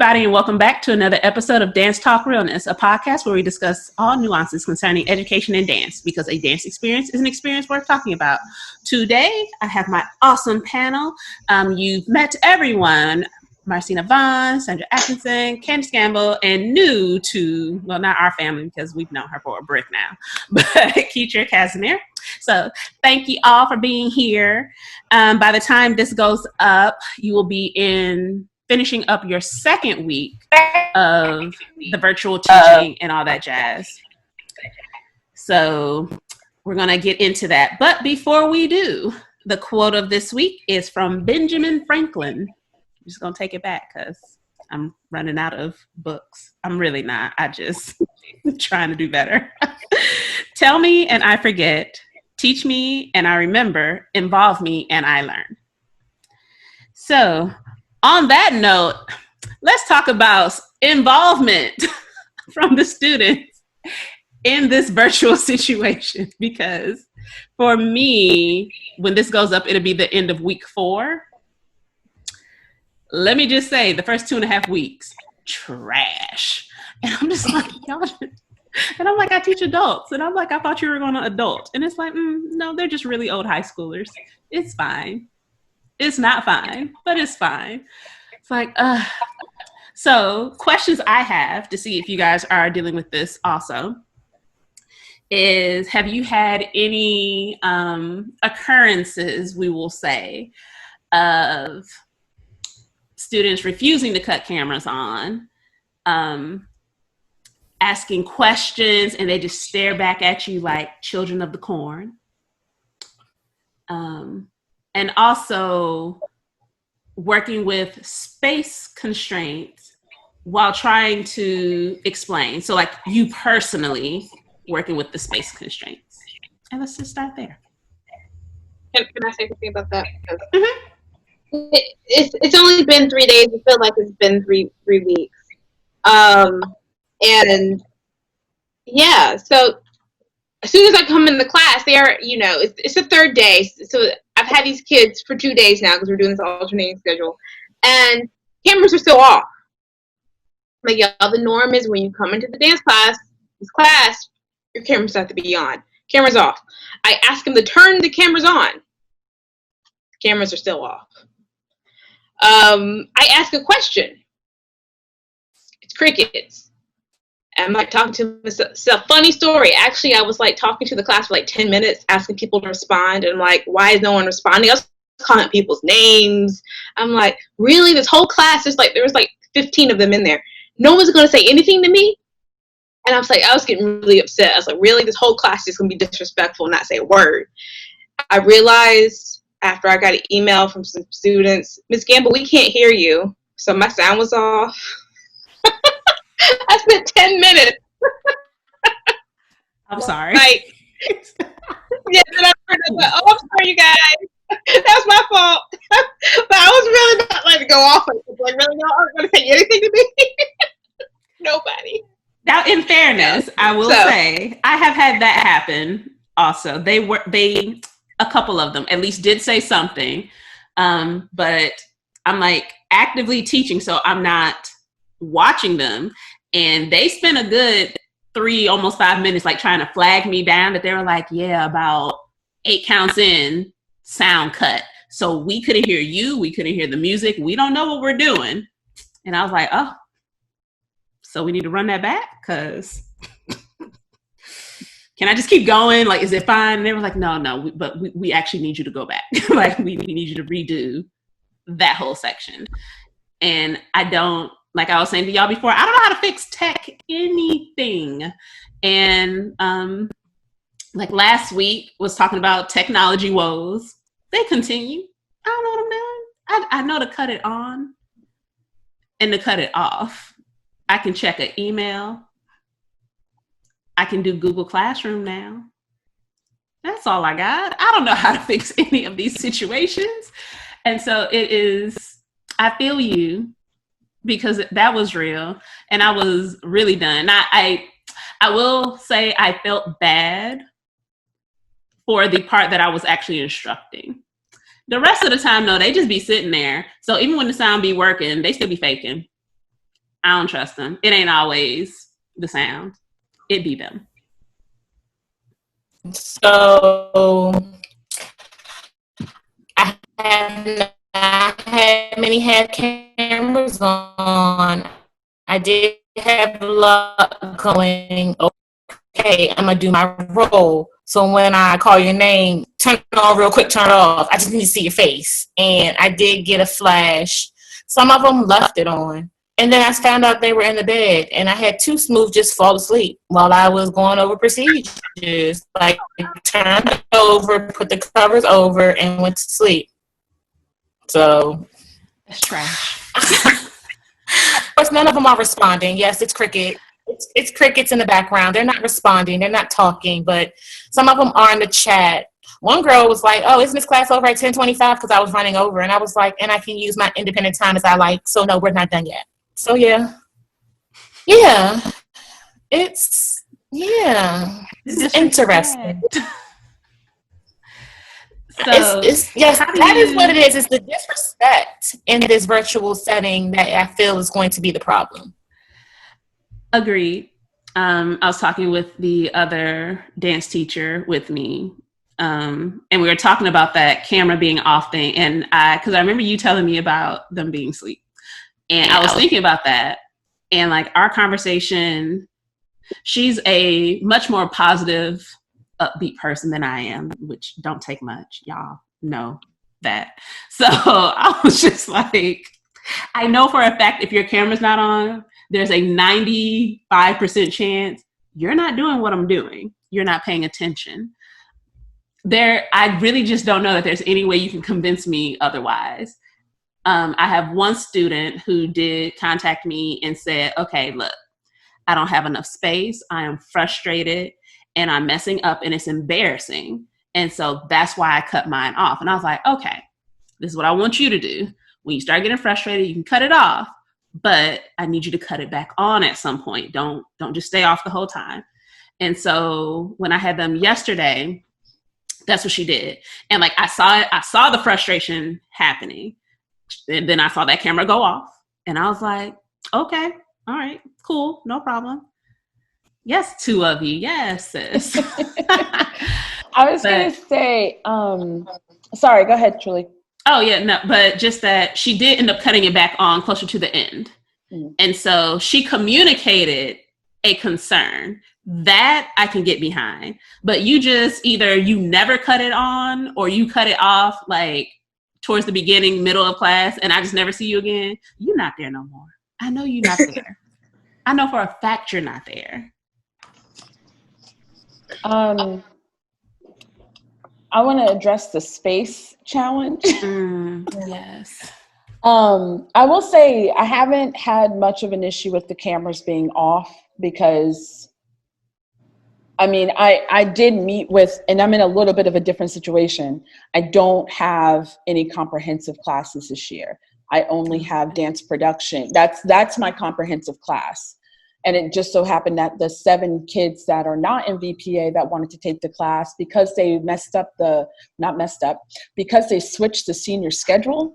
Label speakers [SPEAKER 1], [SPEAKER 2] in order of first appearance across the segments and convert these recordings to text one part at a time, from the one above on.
[SPEAKER 1] everybody, and welcome back to another episode of Dance Talk Realness, a podcast where we discuss all nuances concerning education and dance, because a dance experience is an experience worth talking about. Today, I have my awesome panel. You've met everyone: Marsinah Vaughn, Sandra Atkinson, Candis Gamble, and new to, well, not our family because we've known her for a brick now, but Keittra Casimir. So thank you all for being here. By the time this goes up, you will be finishing up your second week of the virtual teaching and all that jazz. So we're going to get into that. But before we do, the quote of this week is from Benjamin Franklin. I'm just going to take it back because I'm running out of books. I'm really not. I just trying to do better. Tell me and I forget. Teach me and I remember. Involve me and I learn. So on that note, let's talk about involvement from the students in this virtual situation. Because for me, when this goes up, it'll be the end of week 4. Let me just say, the first 2.5 weeks, trash. And I'm just like, y'all. And I'm like, I teach adults. And I'm like, I thought you were going to adult. And it's like, no, they're just really old high schoolers. It's fine. It's not fine, but it's fine. It's like, So questions I have to see if you guys are dealing with this also is, have you had any occurrences, we will say, of students refusing to cut cameras on, asking questions, and they just stare back at you like children of the corn? And also working with space constraints while trying to explain. So like you personally working with the space constraints. And let's just start there.
[SPEAKER 2] Can I say something about that? It's only been 3 days. I feel like it's been three weeks. And yeah, so as soon as I come in the class, it's the third day. So I've had these kids for 2 days now because we're doing this alternating schedule, and cameras are still off. Like, y'all, the norm is when you come into the dance class, your cameras have to be on. Cameras off. I ask them to turn the cameras on. Cameras are still off. I ask a question. It's crickets. I'm like talking to myself. It's a funny story. Actually, I was like talking to the class for like 10 minutes, asking people to respond. And I'm like, why is no one responding? I was calling out people's names. I'm like, really? This whole class is like, there was like 15 of them in there. No one's going to say anything to me? And I was getting really upset. I was like, really? This whole class is going to be disrespectful and not say a word. I realized after I got an email from some students, Ms. Gamble, we can't hear you. So my sound was off. I spent 10 minutes.
[SPEAKER 1] I'm sorry.
[SPEAKER 2] Like, yeah, then I was like, oh, I'm sorry, you guys. That's my fault. But I was really not letting go off. Like, really, no one's going to say anything to me. Nobody.
[SPEAKER 1] Now, in fairness, I will say I have had that happen. Also, a couple of them at least did say something, but I'm like actively teaching, so I'm not watching them, and they spent a good 3, almost 5 minutes like trying to flag me down, that they were like, yeah, about 8 counts in, sound cut, so we couldn't hear you, we couldn't hear the music, we don't know what we're doing. And I was like, oh, so we need to run that back, because can I just keep going? Like, is it fine? And they were like, no, but we actually need you to go back. Like, we need you to redo that whole section. And I don't, like I was saying to y'all before, I don't know how to fix tech anything. And like last week was talking about technology woes. They continue. I don't know what I'm doing. I know to cut it on and to cut it off. I can check an email. I can do Google Classroom now. That's all I got. I don't know how to fix any of these situations. And so I feel you, because that was real, and I was really done. I will say I felt bad for the part that I was actually instructing. The rest of the time, no, they just be sitting there. So even when the sound be working, they still be faking. I don't trust them. It ain't always the sound. It be them.
[SPEAKER 3] So I have not had many head cameras on. I did have luck going, okay, I'm going to do my role. So when I call your name, turn it on real quick, turn it off. I just need to see your face. And I did get a flash. Some of them left it on. And then I found out they were in the bed. And I had two smooth just fall asleep while I was going over procedures. Like, turned over, put the covers over, and went to sleep. So.
[SPEAKER 1] That's trash.
[SPEAKER 3] But none of them are responding. Yes, it's cricket. It's crickets in the background. They're not responding. They're not talking. But some of them are in the chat. One girl was like, oh, isn't this class over at 10:25? Because I was running over. And I was like, and I can use my independent time as I like. So, no, we're not done yet. So, yeah. Yeah. It's interesting.
[SPEAKER 1] So
[SPEAKER 3] yes, that is what it is. It's the disrespect in this virtual setting that I feel is going to be the problem.
[SPEAKER 1] Agreed. I was talking with the other dance teacher with me, and we were talking about that camera being off thing. And because I remember you telling me about them being asleep, and I was thinking about that, and like our conversation. She's a much more positive, upbeat person than I am, which don't take much. Y'all know that. So I was just like, I know for a fact if your camera's not on, there's a 95% chance you're not doing what I'm doing. You're not paying attention. I really just don't know that there's any way you can convince me otherwise. I have one student who did contact me and said, okay, look, I don't have enough space. I am frustrated and I'm messing up and it's embarrassing. And so that's why I cut mine off. And I was like, okay, this is what I want you to do. When you start getting frustrated, you can cut it off, but I need you to cut it back on at some point. Don't just stay off the whole time. And so when I had them yesterday, that's what she did. And like, I saw the frustration happening. And then I saw that camera go off and I was like, okay, all right, cool. No problem. Yes, two of you. Yes, sis.
[SPEAKER 4] I was going to say, sorry, go ahead, Julie.
[SPEAKER 1] Oh, yeah, no, but just that she did end up cutting it back on closer to the end. Mm. And so she communicated a concern that I can get behind. But you just either you never cut it on or you cut it off like towards the beginning, middle of class, and I just never see you again. You're not there no more. I know you're not there. I know for a fact you're not there.
[SPEAKER 4] I want to address the space challenge.
[SPEAKER 1] Yes.
[SPEAKER 4] I will say I haven't had much of an issue with the cameras being off because, I mean, I did meet with, and I'm in a little bit of a different situation. I don't have any comprehensive classes this year. I only have dance production. That's my comprehensive class. And it just so happened that the 7 kids that are not in VPA that wanted to take the class, because they because they switched the senior schedule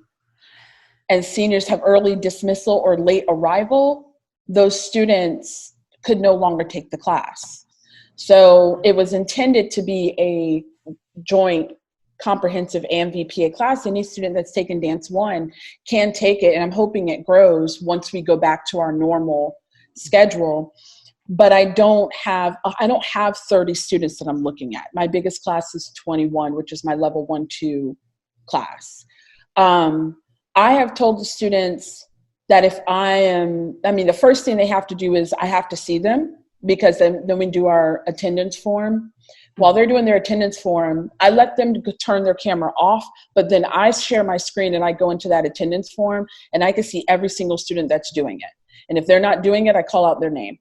[SPEAKER 4] and seniors have early dismissal or late arrival, those students could no longer take the class. So it was intended to be a joint comprehensive and VPA class. Any student that's taken Dance 1 can take it, and I'm hoping it grows once we go back to our normal schedule. But I don't have 30 students that I'm looking at. My biggest class is 21, which is my level 1-2 class. I have told the students that the first thing they have to do is I have to see them, because then we do our attendance form. While they're doing their attendance form, I let them turn their camera off, but then I share my screen and I go into that attendance form and I can see every single student that's doing it. And if they're not doing it, I call out their name.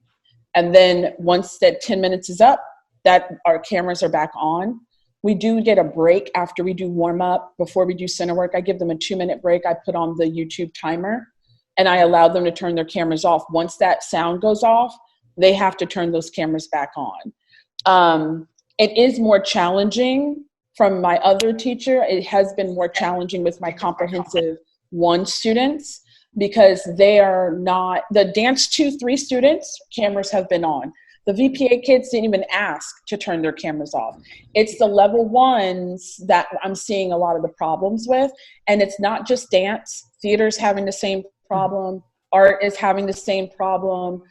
[SPEAKER 4] And then once that 10 minutes is up, that our cameras are back on. We do get a break after we do warm up. Before we do center work, I give them a 2-minute break. I put on the YouTube timer and I allow them to turn their cameras off. Once that sound goes off, they have to turn those cameras back on. It is more challenging from my other teacher. It has been more challenging with my comprehensive 1 students. because they are not, the dance 2-3 students, cameras have been on. The VPA kids didn't even ask to turn their cameras off. It's the level 1s that I'm seeing a lot of the problems with. And it's not just dance. Theater's having the same problem. Art is having the same problem.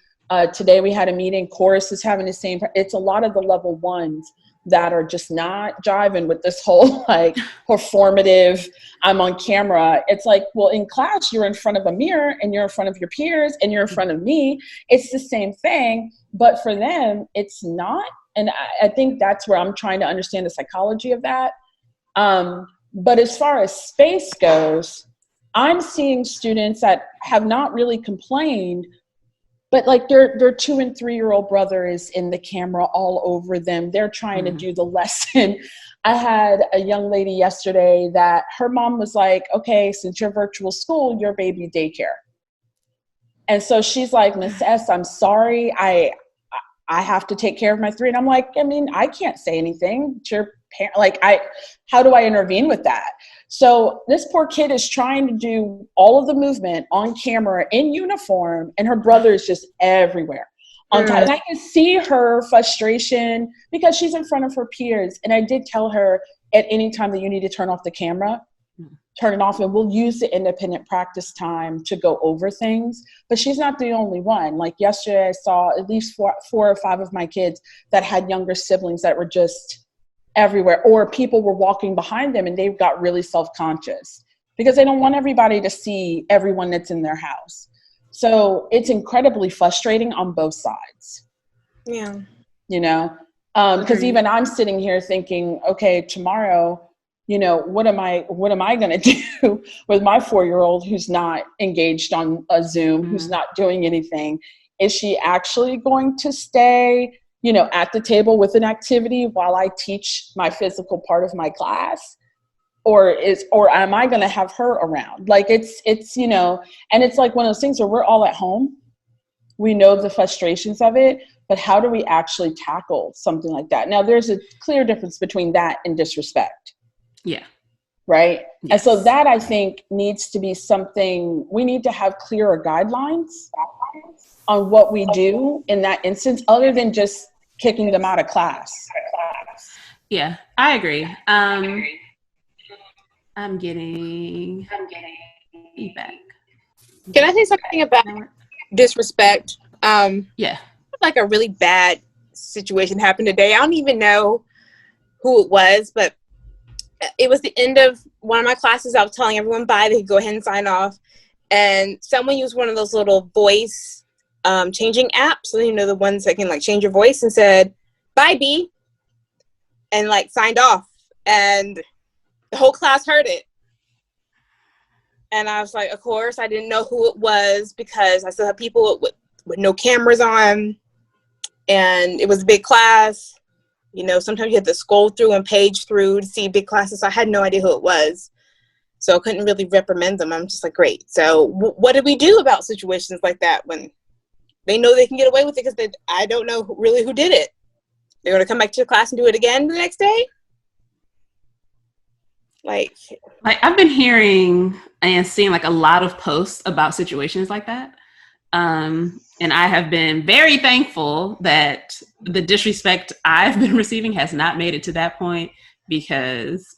[SPEAKER 4] Today we had a meeting, chorus is having the same. It's a lot of the level 1s that are just not jiving with this whole like performative, I'm on camera. It's like, well, in class, you're in front of a mirror and you're in front of your peers and you're in front of me. It's the same thing, but for them, it's not. And I think that's where I'm trying to understand the psychology of that. But as far as space goes, I'm seeing students that have not really complained, but like their 2 and 3-year-old brother is in the camera all over them. They're trying to do the lesson. I had a young lady yesterday that her mom was like, okay, since you're virtual school, your baby daycare. And so she's like, Miss S, I'm sorry. I have to take care of my 3. And I'm like, I mean, I can't say anything to your parent. Like, how do I intervene with that? So this poor kid is trying to do all of the movement on camera in uniform, and her brother is just everywhere on time. And I can see her frustration because she's in front of her peers. And I did tell her at any time that you need to turn off the camera, turn it off, and we'll use the independent practice time to go over things. But she's not the only one. Like yesterday, I saw at least 4 or 5 of my kids that had younger siblings that were just everywhere, or people were walking behind them and they got really self-conscious because they don't want everybody to see everyone that's in their house. So it's incredibly frustrating on both sides.
[SPEAKER 5] Yeah.
[SPEAKER 4] You know, because even I'm sitting here thinking, okay, tomorrow, you know, what am I going to do with my 4-year-old who's not engaged on a Zoom, who's not doing anything? Is she actually going to stay, you know, at the table with an activity while I teach my physical part of my class? Or am I going to have her around? Like it's, you know, and it's like one of those things where we're all at home. We know the frustrations of it, but how do we actually tackle something like that? Now there's a clear difference between that and disrespect. Yeah. Right. Yes. And so that I think needs to be something, we need to have clearer guidelines on what we do in that instance, other than just kicking them out of class.
[SPEAKER 1] Yeah, I agree. I'm getting feedback.
[SPEAKER 5] Can I say something about disrespect?
[SPEAKER 1] Yeah.
[SPEAKER 5] Like a really bad situation happened today. I don't even know who it was, but it was the end of one of my classes. I was telling everyone bye, they could go ahead and sign off. And someone used one of those little voice changing apps, you know, the ones that can like change your voice, and said, bye, B, and like signed off. And the whole class heard it. And I was like, of course, I didn't know who it was because I still have people with no cameras on. And it was a big class. You know, sometimes you have to scroll through and page through to see big classes. So I had no idea who it was. So I couldn't really reprimand them. I'm just like, great. So what do we do about situations like that when they know they can get away with it because I don't know really who did it? They're going to come back to the class and do it again the next day? Like
[SPEAKER 1] I've been hearing and seeing like a lot of posts about situations like that. And I have been very thankful that the disrespect I've been receiving has not made it to that point, because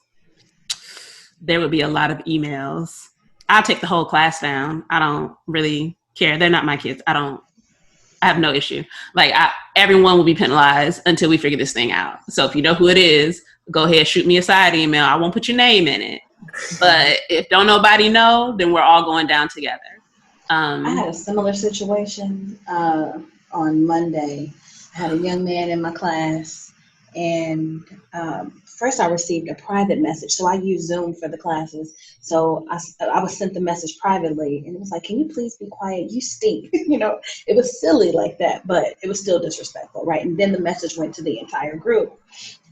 [SPEAKER 1] there would be a lot of emails. I'll take the whole class down. I don't really care. They're not my kids. I have no issue. Like everyone will be penalized until we figure this thing out. So if you know who it is, go ahead, shoot me a side email. I won't put your name in it. But if don't nobody know, then we're all going down together.
[SPEAKER 6] I had a similar situation on Monday. I had a young man in my class, and first I received a private message. So I use Zoom for the classes. So I was sent the message privately, and it was like, can you please be quiet? You stink. You know, it was silly like that, but it was still disrespectful, right? And then the message went to the entire group.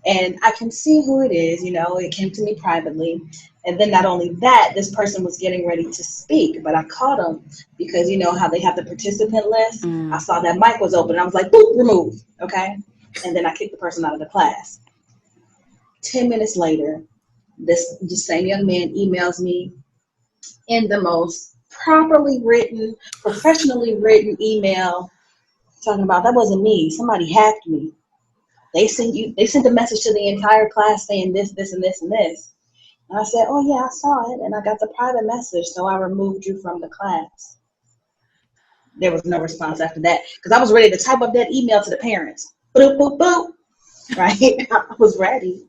[SPEAKER 6] And I can see who it is, you know, it came to me privately. And then not only that, this person was getting ready to speak, but I caught him because you know how they have the participant list. I saw that mic was open and I was like, boop, remove, okay? And then I kicked the person out of the class. 10 minutes later, this same young man emails me in the most properly written, professionally written email talking about that wasn't me. Somebody hacked me. They sent a message to the entire class saying this, this, and this, and this. And I said, oh yeah, I saw it, and I got the private message, so I removed you from the class. There was no response after that because I was ready to type up that email to the parents. Boop, boop, boop. Right? I was ready.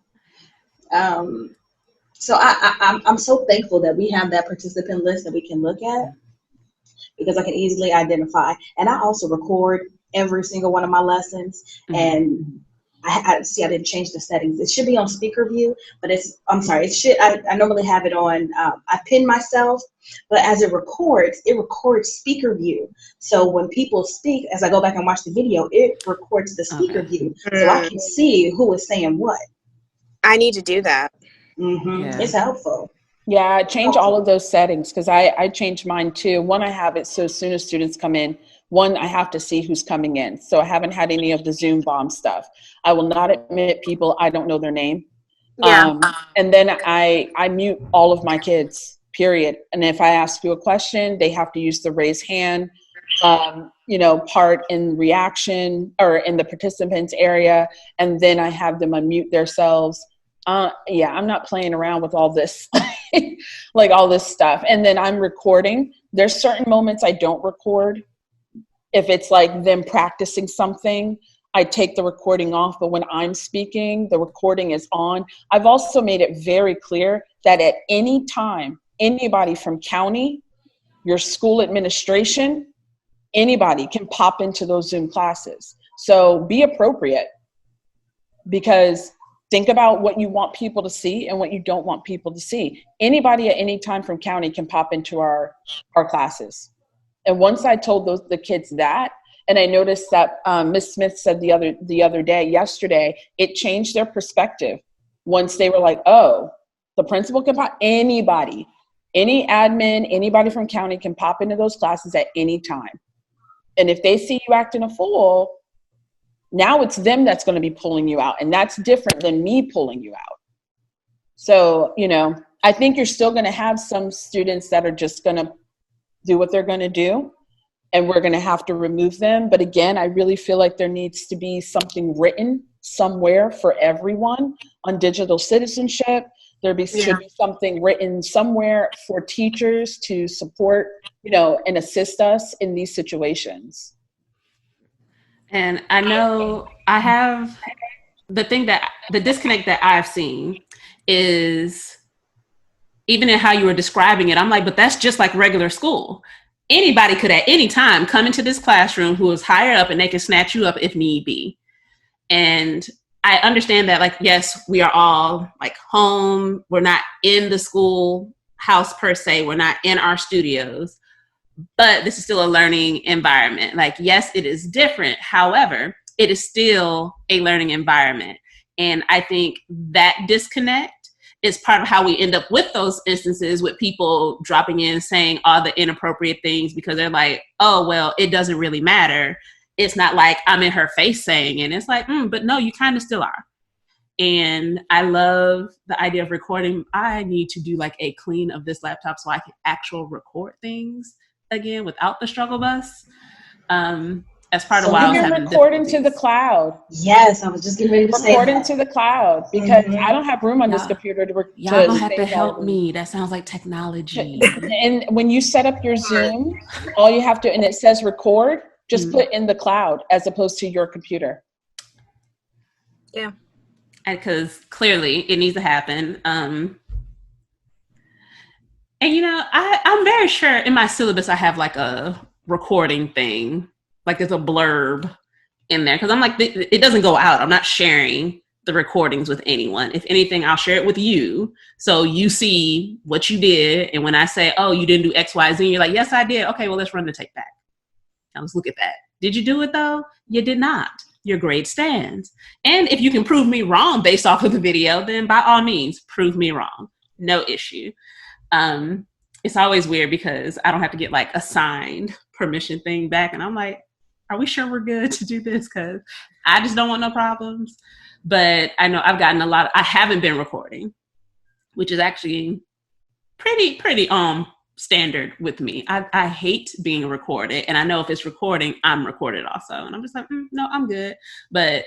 [SPEAKER 6] So I'm so thankful that we have that participant list that we can look at because I can easily identify. And I also record every single one of my lessons. Mm-hmm. And I didn't change the settings. It should be on speaker view, but I normally have it on, I pin myself, but as it records speaker view. So when people speak, as I go back and watch the video, it records the speaker view. So I can see who is saying what.
[SPEAKER 5] I need to do that.
[SPEAKER 6] Mm-hmm. Yeah. It's helpful.
[SPEAKER 4] Yeah, change all of those settings because I changed mine too. One, I have it so as soon as students come in, one, I have to see who's coming in. So I haven't had any of the Zoom bomb stuff. I will not admit people, I don't know their name. Yeah. And then I mute all of my kids, period. And if I ask you a question, they have to use the raise hand, part in reaction or in the participants area. And then I have them unmute themselves. I'm not playing around with all this, like all this stuff. And then I'm recording. There's certain moments I don't record. If it's like them practicing something, I take the recording off. But when I'm speaking, the recording is on. I've also made it very clear that at any time, anybody from county, your school administration, anybody can pop into those Zoom classes. So be appropriate because think about what you want people to see and what you don't want people to see. Anybody at any time from county can pop into our classes. And once I told the kids that, and I noticed that Ms. Smith said yesterday, it changed their perspective. Once they were like, oh, the principal can pop, anybody, any admin, anybody from county can pop into those classes at any time. And if they see you acting a fool, now it's them that's going to be pulling you out. And that's different than me pulling you out. So, I think you're still going to have some students that are just going to do what they're going to do. And we're going to have to remove them. But again, I really feel like there needs to be something written somewhere for everyone on digital citizenship. Should be something written somewhere for teachers to support, and assist us in these situations.
[SPEAKER 1] And I know I have the disconnect that I've seen is even in how you were describing it, I'm like, but that's just like regular school. Anybody could at any time come into this classroom who is higher up and they can snatch you up if need be. And I understand that, like, yes, we are all like home. We're not in the school house per se. We're not in our studios. But this is still a learning environment. Like, yes, it is different. However, it is still a learning environment. And I think that disconnect is part of how we end up with those instances with people dropping in saying all the inappropriate things because they're like, oh, well, it doesn't really matter. It's not like I'm in her face saying it. It's like, but no, you kind of still are. And I love the idea of recording. I need to do like a clean of this laptop so I can actually record things again without the struggle bus. As part of why I was having
[SPEAKER 4] recording to the cloud.
[SPEAKER 6] Yes, I was just getting ready to say
[SPEAKER 4] recording to the cloud because I don't have room on this computer to
[SPEAKER 1] y'all gonna have to help me. That sounds like technology.
[SPEAKER 4] And when you set up your Zoom, all you have to, and it says record, just put in the cloud as opposed to your computer.
[SPEAKER 5] Yeah.
[SPEAKER 1] Because clearly it needs to happen. And I'm very sure in my syllabus I have like a recording thing. Like there's a blurb in there because I'm like, it doesn't go out. I'm not sharing the recordings with anyone. If anything, I'll share it with you. So you see what you did. And when I say, oh, you didn't do X, Y, Z, you're like, yes, I did. Okay, well, let's run the tape back. Now let's look at that. Did you do it though? You did not. Your grade stands. And if you can prove me wrong based off of the video, then by all means, prove me wrong. No issue. It's always weird because I don't have to get like a signed permission thing back. And I'm like, are we sure we're good to do this? Because I just don't want no problems. But I know I've gotten I haven't been recording, which is actually pretty standard with me. I hate being recorded, and I know if it's recording, I'm recorded also. And I'm just like, no, I'm good. But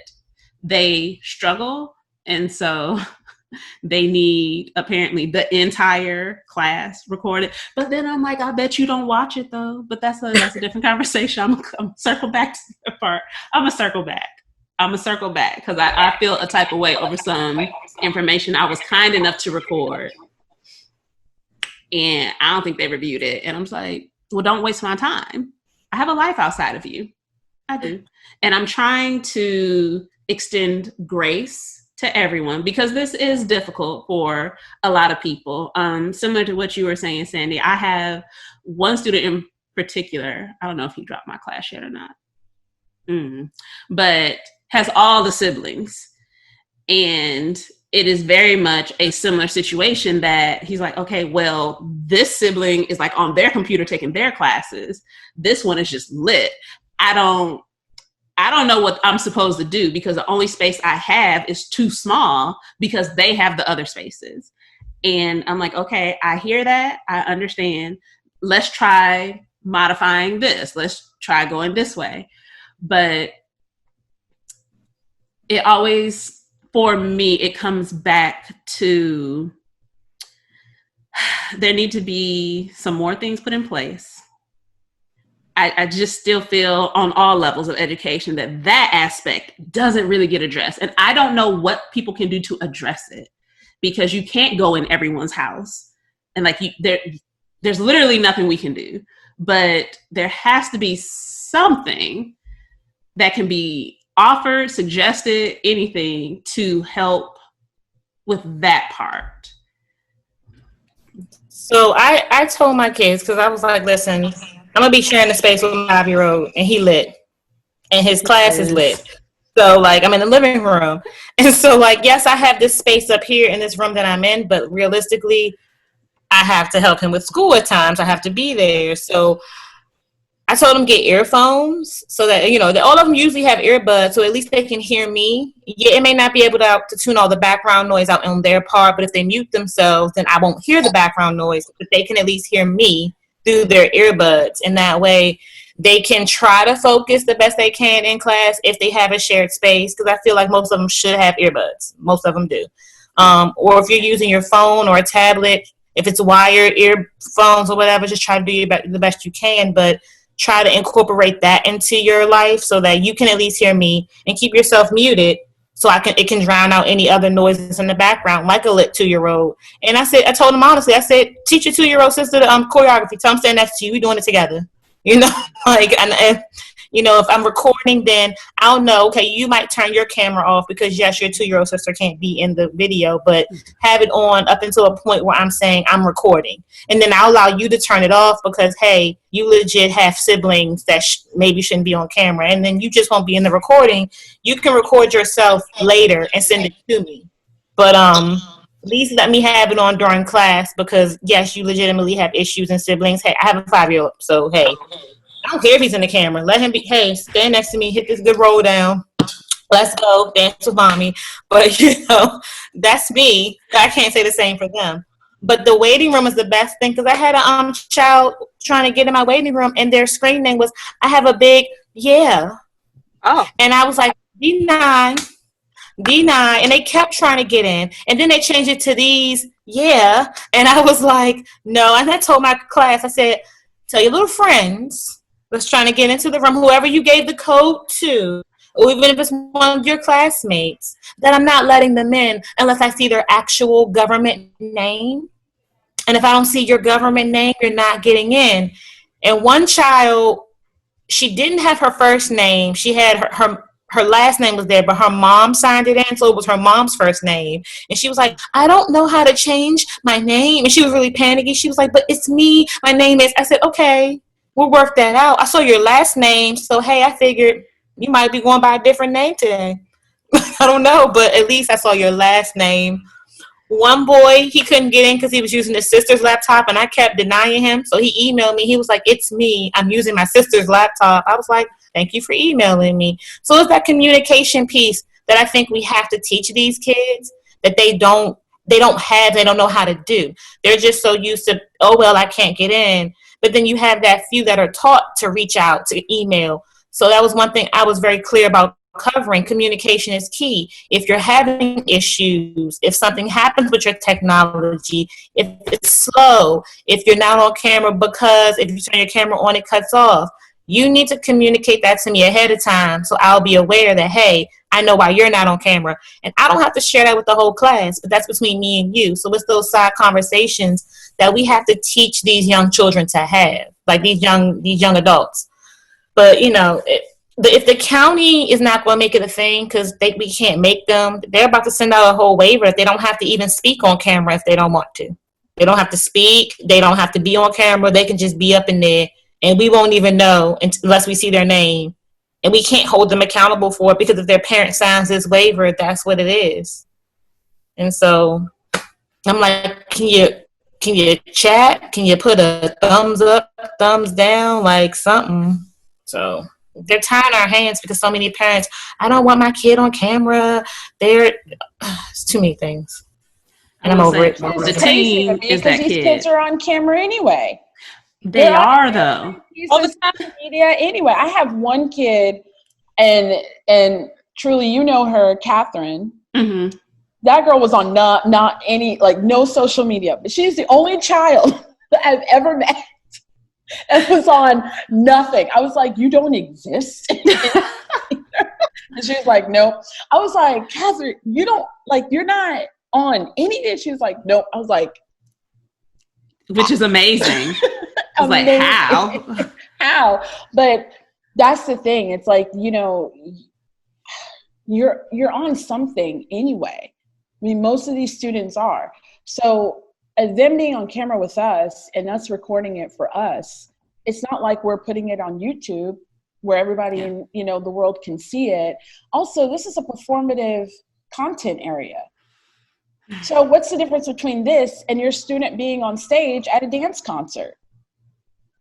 [SPEAKER 1] they struggle, and so they need apparently the entire class recorded. But then I'm like, I bet you don't watch it though. But that's a different conversation. I'm gonna circle back to the part. I'm gonna circle back because I feel a type of way over some information I was kind enough to record. And I don't think they reviewed it. And I'm just like, well, don't waste my time. I have a life outside of you. I do. And I'm trying to extend grace to everyone because this is difficult for a lot of people. Similar to what you were saying, Sandy, I have one student in particular. I don't know if he dropped my class yet or not, but has all the siblings. And it is very much a similar situation that he's like, okay, well, this sibling is like on their computer taking their classes. This one is just lit. I don't know what I'm supposed to do because the only space I have is too small because they have the other spaces. And I'm like, okay, I hear that. I understand. Let's try modifying this. Let's try going this way. But it always, for me, it comes back to there need to be some more things put in place. I just still feel on all levels of education that aspect doesn't really get addressed. And I don't know what people can do to address it because you can't go in everyone's house. And like there's literally nothing we can do. But there has to be something that can be offered, suggested, anything to help with that part.
[SPEAKER 3] So I told my kids, because I was like, listen, I'm going to be sharing the space with my 5-year-old, and he lit, and his class is lit. So, like, I'm in the living room. And so, like, yes, I have this space up here in this room that I'm in, but realistically, I have to help him with school at times. I have to be there. So I told them get earphones so that, you know, all of them usually have earbuds, so at least they can hear me. Yeah, it may not be able to tune all the background noise out on their part, but if they mute themselves, then I won't hear the background noise, but they can at least hear me through their earbuds. And that way they can try to focus the best they can in class if they have a shared space, because I feel like most of them should have earbuds. Most of them do. Or if you're using your phone or a tablet, if it's wired earphones or whatever, just try to do the best you can, but try to incorporate that into your life so that you can at least hear me and keep yourself muted so it can drown out any other noises in the background, like a lit 2-year-old. And I told him honestly, I said, teach your 2-year-old sister the choreography. Tell him stand next to you. We're doing it together. You know, like, and you know, if I'm recording, then I'll know, okay, you might turn your camera off because, yes, your 2-year-old sister can't be in the video, but have it on up until a point where I'm saying I'm recording. And then I'll allow you to turn it off because, hey, you legit have siblings that maybe shouldn't be on camera. And then you just won't be in the recording. You can record yourself later and send it to me. But at least let me have it on during class because, yes, you legitimately have issues and siblings. Hey, I have a 5-year-old, so, hey. I don't care if he's in the camera. Let him be, hey, stand next to me, hit this good roll down. Let's go, dance with mommy. But, you know, that's me. I can't say the same for them. But the waiting room is the best thing because I had a child trying to get in my waiting room and their screen name was, I have a big, yeah. Oh. And I was like, D9. And they kept trying to get in. And then they changed it to these, yeah. And I was like, no. And I told my class, I said, tell your little friends that's trying to get into the room, whoever you gave the code to, or even if it's one of your classmates, that I'm not letting them in unless I see their actual government name. And if I don't see your government name, you're not getting in. And one child, she didn't have her first name. She had her last name was there, but her mom signed it in, so it was her mom's first name. And she was like, I don't know how to change my name. And she was really panicky. She was like, but it's me. My name is. I said, okay. We'll work that out. I saw your last name, so hey, I figured you might be going by a different name today. I don't know, but at least I saw your last name. One boy, he couldn't get in because he was using his sister's laptop, and I kept denying him. So he emailed me. He was like, it's me. I'm using my sister's laptop. I was like, thank you for emailing me. So it's that communication piece that I think we have to teach these kids, that they don't they don't know how to do. They're just so used to, oh, well, I can't get in. But then you have that few that are taught to reach out, to email. So that was one thing I was very clear about covering. Communication is key. If you're having issues, if something happens with your technology, if it's slow, if you're not on camera because if you turn your camera on, it cuts off, you need to communicate that to me ahead of time so I'll be aware that, hey, I know why you're not on camera. And I don't have to share that with the whole class, but that's between me and you. So it's those side conversations that we have to teach these young children to have, like these young adults. But, you know, if the county is not going to make it a thing because we can't make them, they're about to send out a whole waiver if they don't have to even speak on camera if they don't want to. They don't have to speak. They don't have to be on camera. They can just be up in there, and we won't even know unless we see their name. And we can't hold them accountable for it because if their parent signs this waiver, that's what it is. And so I'm like, can you chat? Can you put a thumbs up, thumbs down, like something? So they're tying our hands because so many parents, I don't want my kid on camera. It's too many things. And I'm over it.
[SPEAKER 1] The team is that
[SPEAKER 4] these
[SPEAKER 1] kid.
[SPEAKER 4] kids are on camera anyway.
[SPEAKER 1] They are though.
[SPEAKER 4] All the time media anyway. I have one kid, and truly, you know her, Catherine.
[SPEAKER 1] Mm-hmm.
[SPEAKER 4] That girl was on not any, like, no social media, but she's the only child that I've ever met that was on nothing. I was like, you don't exist. And she was like, nope. I was like, Catherine, you don't, like, you're not on anything. She was like, nope. I was like,
[SPEAKER 1] which is amazing. I was like, how?
[SPEAKER 4] How? But that's the thing. It's like, you know, you're on something anyway. I mean, most of these students are. So them being on camera with us and us recording it for us, it's not like we're putting it on YouTube where everybody in, you know, the world can see it. Also, this is a performative content area. So what's the difference between this and your student being on stage at a dance concert?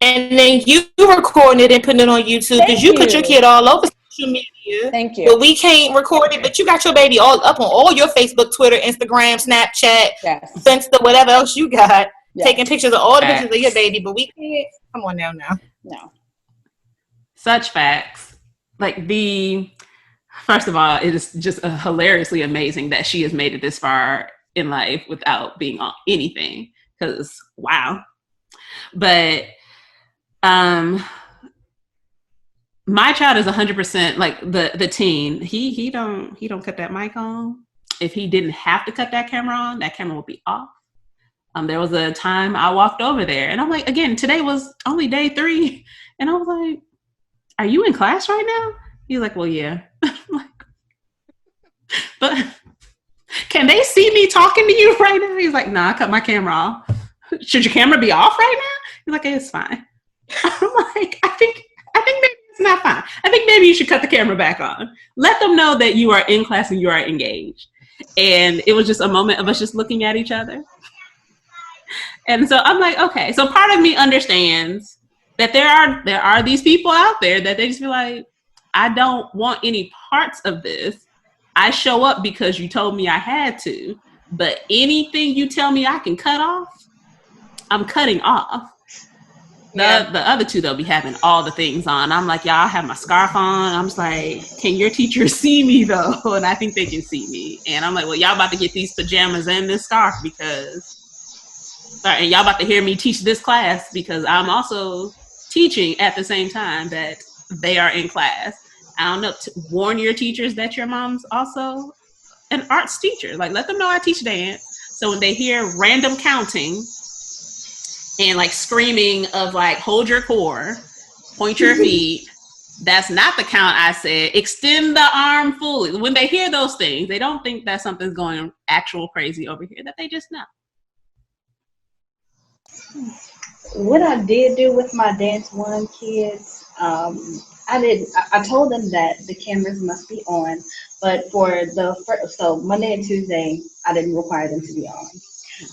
[SPEAKER 3] And then you recording it and putting it on YouTube because you put your kid all over social media.
[SPEAKER 4] Thank you.
[SPEAKER 3] But we can't record it, but you got your baby all up on all your Facebook, Twitter, Instagram, Snapchat, Insta, whatever else you got, taking pictures of all the pictures of your baby, but we can't. Come on now.
[SPEAKER 4] No.
[SPEAKER 1] Such facts. Like first of all, it is just hilariously amazing that she has made it this far in life without being on anything. Because wow. But my child is 100% like the teen. He don't cut that mic on. If he didn't have to cut that camera on, that camera would be off. There was a time I walked over there and I'm like, again, today was only day 3. And I was like, are you in class right now? He's like, well, yeah. Like, but can they see me talking to you right now? He's like, nah, I cut my camera off. Should your camera be off right now? He's like, it's fine. I'm like, I think maybe it's not fine. I think maybe you should cut the camera back on. Let them know that you are in class and you are engaged. And it was just a moment of us just looking at each other. And so I'm like, okay. So part of me understands that there are these people out there that they just be like, I don't want any parts of this. I show up because you told me I had to. But anything you tell me I can cut off, I'm cutting off. The other two, they'll be having all the things on. I'm like, y'all, I have my scarf on. I'm just like, can your teacher see me though? And I think they can see me. And I'm like, well, y'all about to get these pajamas and this scarf and y'all about to hear me teach this class because I'm also teaching at the same time that they are in class. I don't know, warn your teachers that your mom's also an arts teacher. Like, let them know I teach dance. So when they hear random counting and like screaming of like, hold your core, point your feet, that's not the count I said. Extend the arm fully. When they hear those things, they don't think that something's going actual crazy over here, that they just know.
[SPEAKER 6] What I did do with my Dance 1 kids, I told them that the cameras must be on, but so Monday and Tuesday, I didn't require them to be on.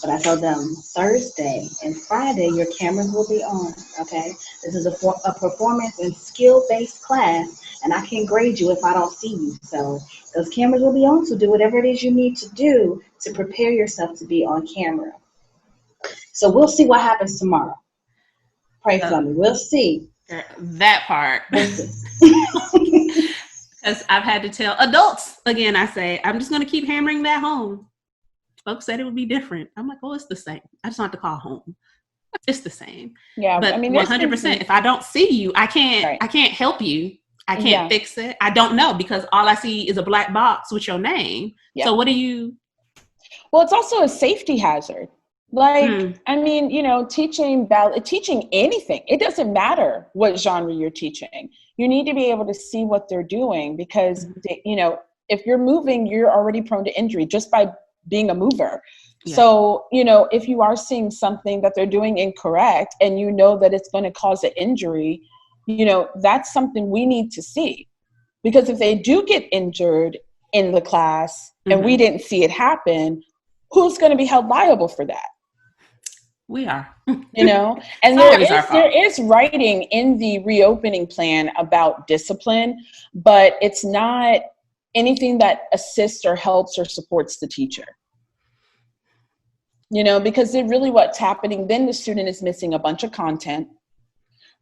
[SPEAKER 6] But I told them Thursday and Friday, your cameras will be on, okay? This is a performance and skill-based class, and I can't grade you if I don't see you. So those cameras will be on, so do whatever it is you need to do to prepare yourself to be on camera. So we'll see what happens tomorrow. Pray for me. We'll see.
[SPEAKER 1] That part.
[SPEAKER 6] We'll see.
[SPEAKER 1] Because I've had to tell adults, again, I say, I'm just going to keep hammering that home. Folks said it would be different. I'm like, oh, it's the same. I just don't have to call home. It's the same.
[SPEAKER 4] Yeah,
[SPEAKER 1] but
[SPEAKER 4] I mean,
[SPEAKER 1] 100%. If I don't see you, I can't help you. I can't fix it. I don't know, because all I see is a black box with your name. Yeah. So what do you?
[SPEAKER 4] Well, it's also a safety hazard. Like, I mean, you know, teaching anything, it doesn't matter what genre you're teaching. You need to be able to see what they're doing, because, you know, if you're moving, you're already prone to injury just by being a mover. Yeah. So, you know, if you are seeing something that they're doing incorrect and you know that it's going to cause an injury, you know, that's something we need to see. Because if they do get injured in the class and we didn't see it happen, who's going to be held liable for that?
[SPEAKER 1] We are.
[SPEAKER 4] You know, and there is writing in the reopening plan about discipline, but it's not anything that assists or helps or supports the teacher. You know, because what's happening, then the student is missing a bunch of content.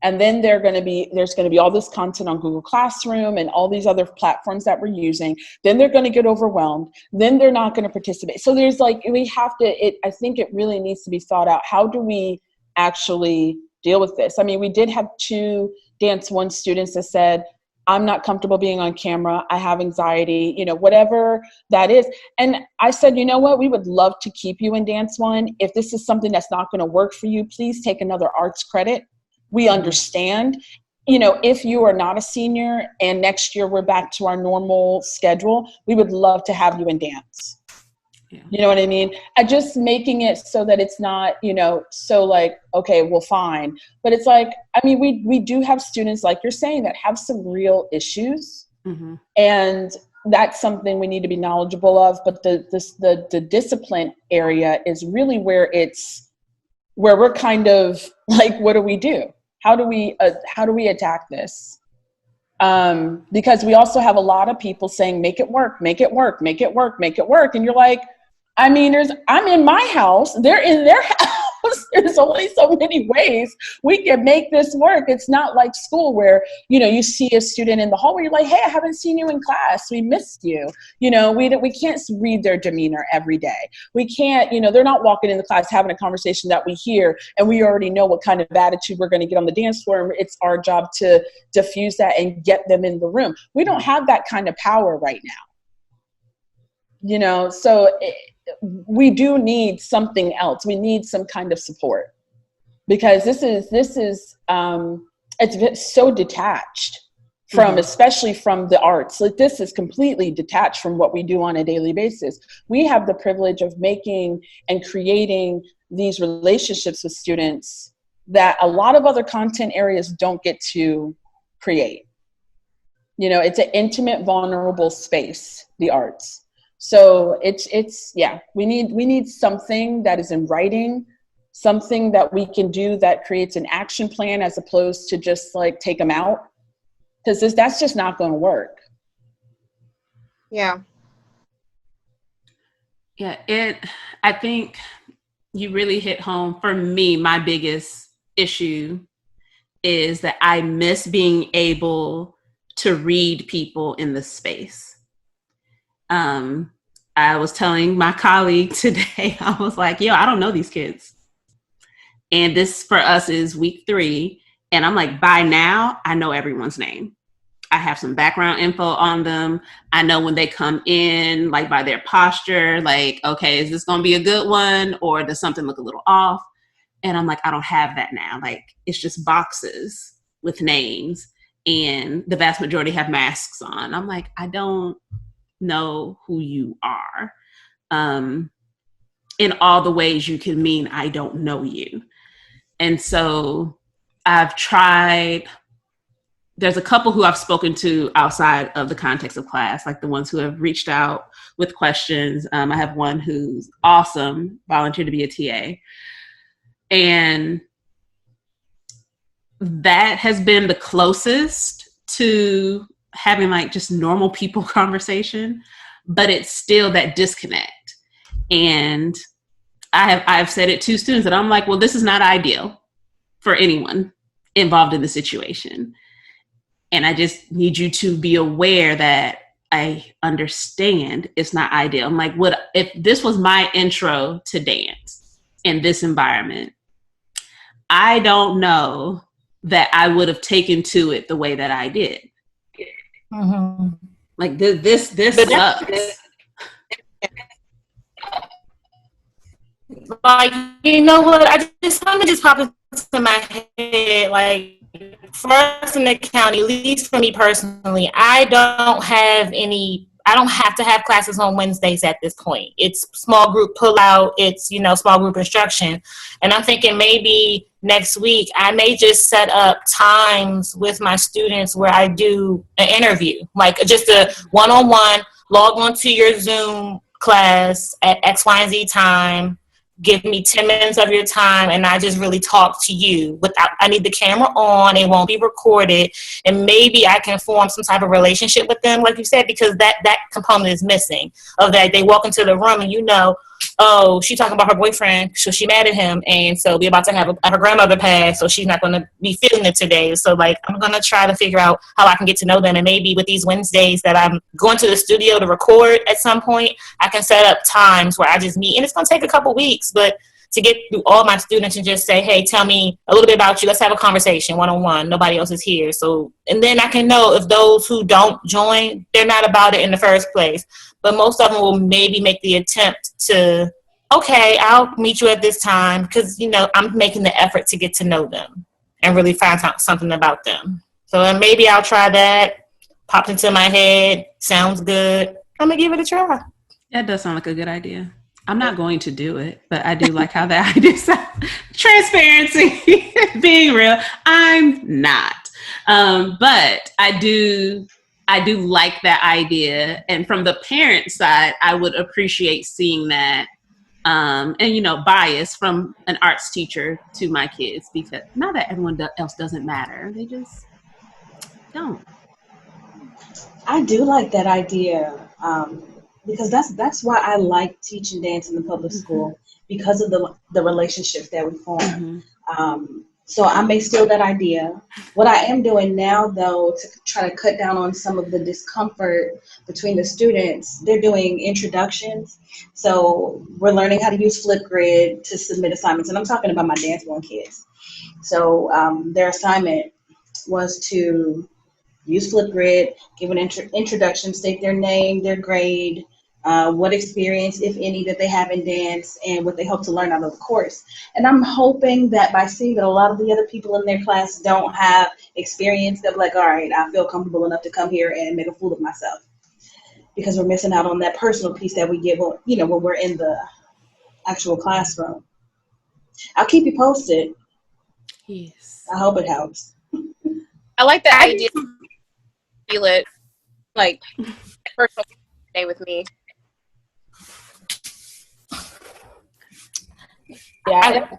[SPEAKER 4] And then there's going to be all this content on Google Classroom and all these other platforms that we're using. Then they're going to get overwhelmed. Then they're not going to participate. So there's I think it really needs to be thought out. How do we actually deal with this? I mean, we did have 2 Dance 1 students that said, I'm not comfortable being on camera. I have anxiety, you know, whatever that is. And I said, you know what, we would love to keep you in Dance 1. If this is something that's not going to work for you, please take another arts credit. We understand, you know, if you are not a senior and next year we're back to our normal schedule, we would love to have you in dance. Yeah. You know what I mean? Just making it so that it's not, you know, so like, okay, well, fine. But it's like, I mean, we do have students, like you're saying, that have some real issues. And that's something we need to be knowledgeable of. But the discipline area is really where we're kind of like, what do we do? How do we attack this? Because we also have a lot of people saying, make it work, make it work, make it work, make it work. And you're like, I mean, I'm in my house, they're in their house. There's only so many ways we can make this work. It's not like school where, you know, you see a student in the hallway, you're like, hey, I haven't seen you in class. We missed you. You know, we can't read their demeanor every day. We can't, you know, they're not walking in the class having a conversation that we hear and we already know what kind of attitude we're going to get on the dance floor. It's our job to diffuse that and get them in the room. We don't have that kind of power right now. You know, so we do need something else. We need some kind of support, because this is it's so detached from, especially from the arts. Like, this is completely detached from what we do on a daily basis. We have the privilege of making and creating these relationships with students that a lot of other content areas don't get to create. You know, it's an intimate, vulnerable space, the arts. So we need something that is in writing, something that we can do that creates an action plan, as opposed to just like take them out, because that's just not going to work.
[SPEAKER 5] Yeah.
[SPEAKER 1] Yeah, I think you really hit home. For me, my biggest issue is that I miss being able to read people in the space. I was telling my colleague today, I was like, yo, I don't know these kids. And this for us is week 3. And I'm like, by now, I know everyone's name. I have some background info on them. I know when they come in, like by their posture, like, okay, is this going to be a good one? Or does something look a little off? And I'm like, I don't have that now. Like, it's just boxes with names. And the vast majority have masks on. I'm like, I don't know who you are, in all the ways you can mean I don't know you. And so I've tried there's a couple who I've spoken to outside of the context of class, like the ones who have reached out with questions. I have one who's awesome, volunteered to be a TA. And that has been the closest to having like just normal people conversation, but it's still that disconnect. And I've said it to students that I'm like, well, this is not ideal for anyone involved in the situation. And I just need you to be aware that I understand it's not ideal. I'm like, what if this was my intro to dance in this environment? I don't know that I would have taken to it the way that I did.
[SPEAKER 3] Mm-hmm.
[SPEAKER 1] Like this sucks.
[SPEAKER 3] Like, you know what? Something just popped into my head. Like, for us in the county, at least for me personally, I don't have to have classes on Wednesdays at this point. It's small group pull out. It's, small group instruction. And I'm thinking maybe next week I may just set up times with my students where I do an interview, like just a one-on-one, log on to your Zoom class at X, Y, and Z time. Give me 10 minutes of your time, and I just really talk to you. I need the camera on. It won't be recorded. And maybe I can form some type of relationship with them, like you said, because that component is missing. Of that, they walk into the room and oh, she talking about her boyfriend, so she mad at him, and so we about to have her grandmother pass, so she's not going to be feeling it today. So, like, I'm going to try to figure out how I can get to know them, and maybe with these Wednesdays that I'm going to the studio to record at some point, I can set up times where I just meet, and it's going to take a couple weeks, but to get through all my students and just say, hey, tell me a little bit about you. Let's have a conversation one-on-one. Nobody else is here. So, and then I can know if those who don't join, they're not about it in the first place. But most of them will maybe make the attempt to, okay, I'll meet you at this time because, I'm making the effort to get to know them and really find out something about them. So maybe I'll try that. Popped into my head. Sounds good. I'm going to give it a try.
[SPEAKER 1] That does sound like a good idea. I'm not going to do it, but I do like how that idea sounds. Transparency, being real. I'm not. But I do like that idea. And from the parent side, I would appreciate seeing that. And, bias from an arts teacher to my kids, because not that everyone else doesn't matter. They just don't.
[SPEAKER 6] I do like that idea. Because that's why I like teaching dance in the public school, because of the relationships that we form. So I may steal that idea. What I am doing now, though, to try to cut down on some of the discomfort between the students, they're doing introductions. So we're learning how to use Flipgrid to submit assignments. And I'm talking about my Dance One kids. So their assignment was to use Flipgrid, give an introduction, state their name, their grade, what experience, if any, that they have in dance, and what they hope to learn out of the course. And I'm hoping that by seeing that a lot of the other people in their class don't have experience, they're like, all right, I feel comfortable enough to come here and make a fool of myself. Because we're missing out on that personal piece that we get when we're in the actual classroom. I'll keep you posted.
[SPEAKER 1] Yes.
[SPEAKER 6] I hope it helps.
[SPEAKER 5] I like the idea. Feel it, like, personal day with me.
[SPEAKER 4] Yeah,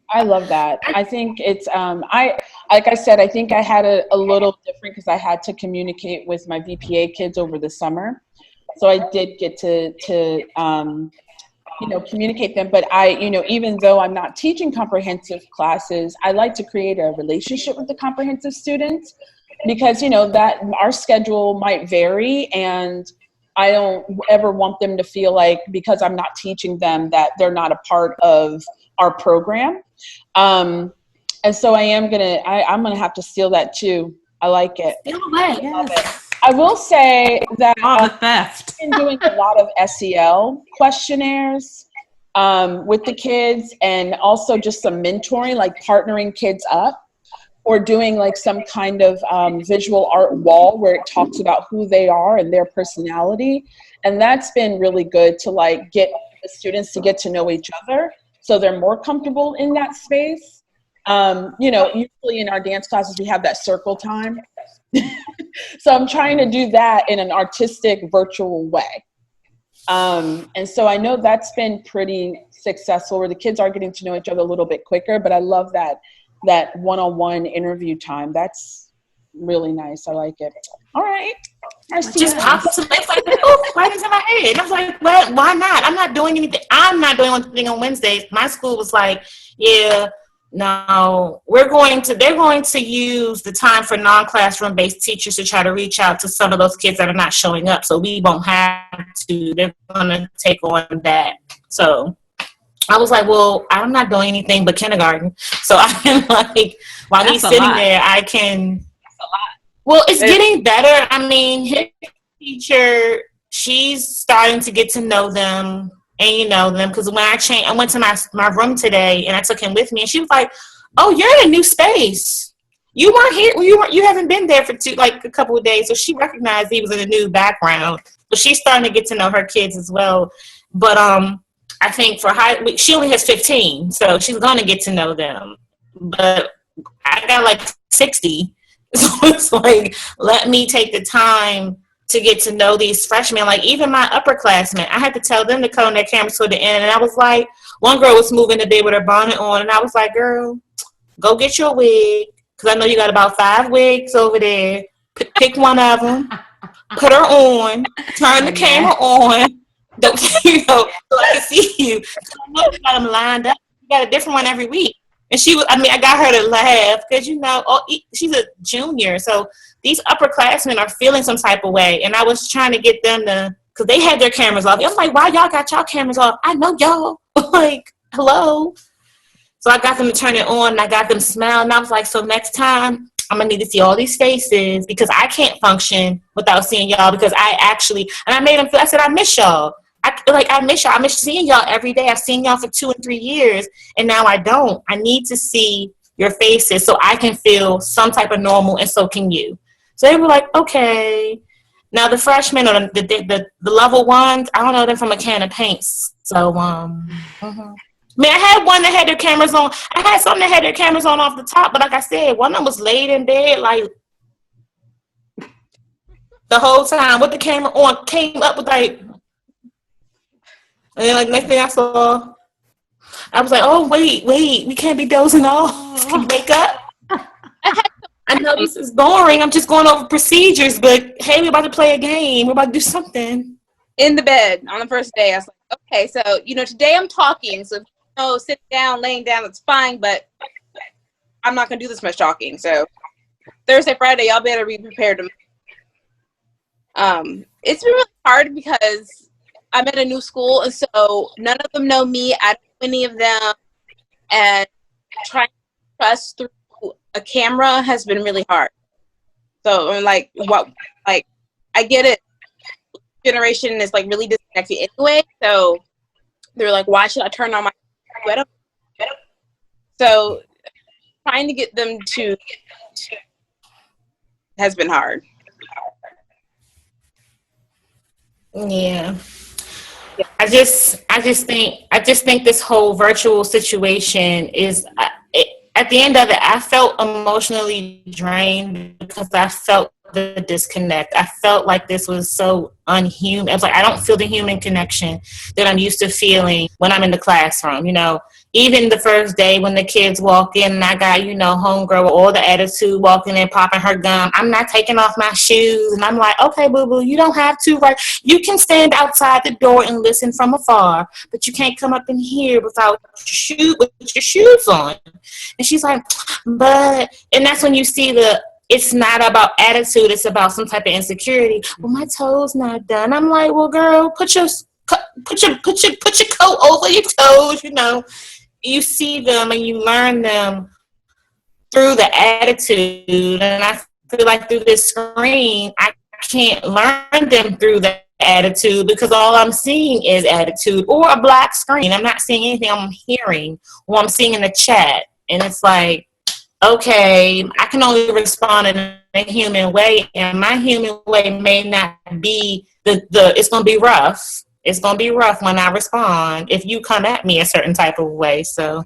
[SPEAKER 4] I love that. I think it's like I said, I think I had a little different because I had to communicate with my VPA kids over the summer, so I did get to communicate them. But even though I'm not teaching comprehensive classes, I like to create a relationship with the comprehensive students, because that our schedule might vary, and I don't ever want them to feel like, because I'm not teaching them, that they're not a part of our program. And so I'm gonna have to steal that too. I like it.
[SPEAKER 3] Steal away.
[SPEAKER 1] Yes.
[SPEAKER 4] I will say that
[SPEAKER 1] The theft.
[SPEAKER 4] I've been doing a lot of SEL questionnaires with the kids, and also just some mentoring, like partnering kids up, or doing like some kind of visual art wall where it talks about who they are and their personality. And that's been really good to get the students to get to know each other, so they're more comfortable in that space. Usually in our dance classes, we have that circle time. So I'm trying to do that in an artistic, virtual way. And so I know that's been pretty successful, where the kids are getting to know each other a little bit quicker, but I love that one-on-one interview time. That's really nice. I like it. All right.
[SPEAKER 3] Just pops into it's like, oh, right into my head. And I was like, well, why not? I'm not doing anything. I'm not doing anything on Wednesdays. My school was like, yeah, no, they're going to use the time for non-classroom based teachers to try to reach out to some of those kids that are not showing up. So we won't have to. They're going to take on that. So I was like, well, I'm not doing anything but kindergarten. So I can while he's sitting there, I can. Well, it's getting better. I mean, his teacher, she's starting to get to know them and them, because when I went to my room today and I took him with me, and she was like, "Oh, you're in a new space. You weren't here. You haven't been there for a couple of days." So she recognized he was in a new background. But she's starting to get to know her kids as well. But I think she only has 15, so she's going to get to know them. But I got 60. So it's like, let me take the time to get to know these freshmen. Even my upperclassmen, I had to tell them to cut on their cameras to the end. And I was like, one girl was moving the bed with her bonnet on. And I was like, girl, go get your wig. Because I know you got about 5 wigs over there. Pick one of them. Put her on. Turn the camera on. Don't, so I can see you. So I know you got them lined up. You got a different one every week. And I got her to laugh because, she's a junior. So these upperclassmen are feeling some type of way. And I was trying to get them to, because they had their cameras off. I was like, why y'all got y'all cameras off? I know y'all. Hello. So I got them to turn it on and I got them smiling. And I was like, so next time I'm going to need to see all these faces, because I can't function without seeing y'all, because and I made them feel, I said, I miss y'all. I miss y'all. I miss seeing y'all every day. I've seen y'all for 2 and 3 years, and now I don't. I need to see your faces so I can feel some type of normal, and so can you. So they were like, okay. Now the freshmen or the level ones, I don't know them from a can of paint. So I had one that had their cameras on. I had some that had their cameras on off the top, but like I said, one of them was laid in bed the whole time with the camera on. Came up with and then next thing I saw, I was like, oh, wait, we can't be dozing off. Can you wake up? I know this is boring. I'm just going over procedures, but hey, we're about to play a game. We're about to do something.
[SPEAKER 5] In the bed on the first day, I was like, okay, so, today I'm talking. So, sitting down, laying down, it's fine, but I'm not going to do this much talking. So Thursday, Friday, y'all better be prepared to. It's been really hard because I'm at a new school, and so none of them know me. I don't know any of them, and trying to trust through a camera has been really hard. So I'm like, I get it. Generation is really disconnected anyway. So they're like, why should I turn on my camera? So trying to get them to has been hard.
[SPEAKER 3] Yeah. I just think this whole virtual situation is, at the end of it, I felt emotionally drained because I felt the disconnect. I felt like this was so unhuman. I was like, I don't feel the human connection that I'm used to feeling when I'm in the classroom. Even the first day when the kids walk in and I got, homegirl with all the attitude walking in, popping her gum. I'm not taking off my shoes. And I'm like, okay, boo-boo, you don't have to, right? You can stand outside the door and listen from afar, but you can't come up in here with your shoes on. And she's like, and that's when you see it's not about attitude, it's about some type of insecurity. Well, my toes not done. I'm like, well, girl, put your coat over your toes, You see them and you learn them through the attitude. And I feel like through this screen, I can't learn them through the attitude because all I'm seeing is attitude or a black screen. I'm not seeing anything. I'm hearing or I'm seeing in the chat. And it's like, okay, I can only respond in a human way, and my human way may not be it's going to be rough. It's going to be rough when I respond if you come at me a certain type of way. So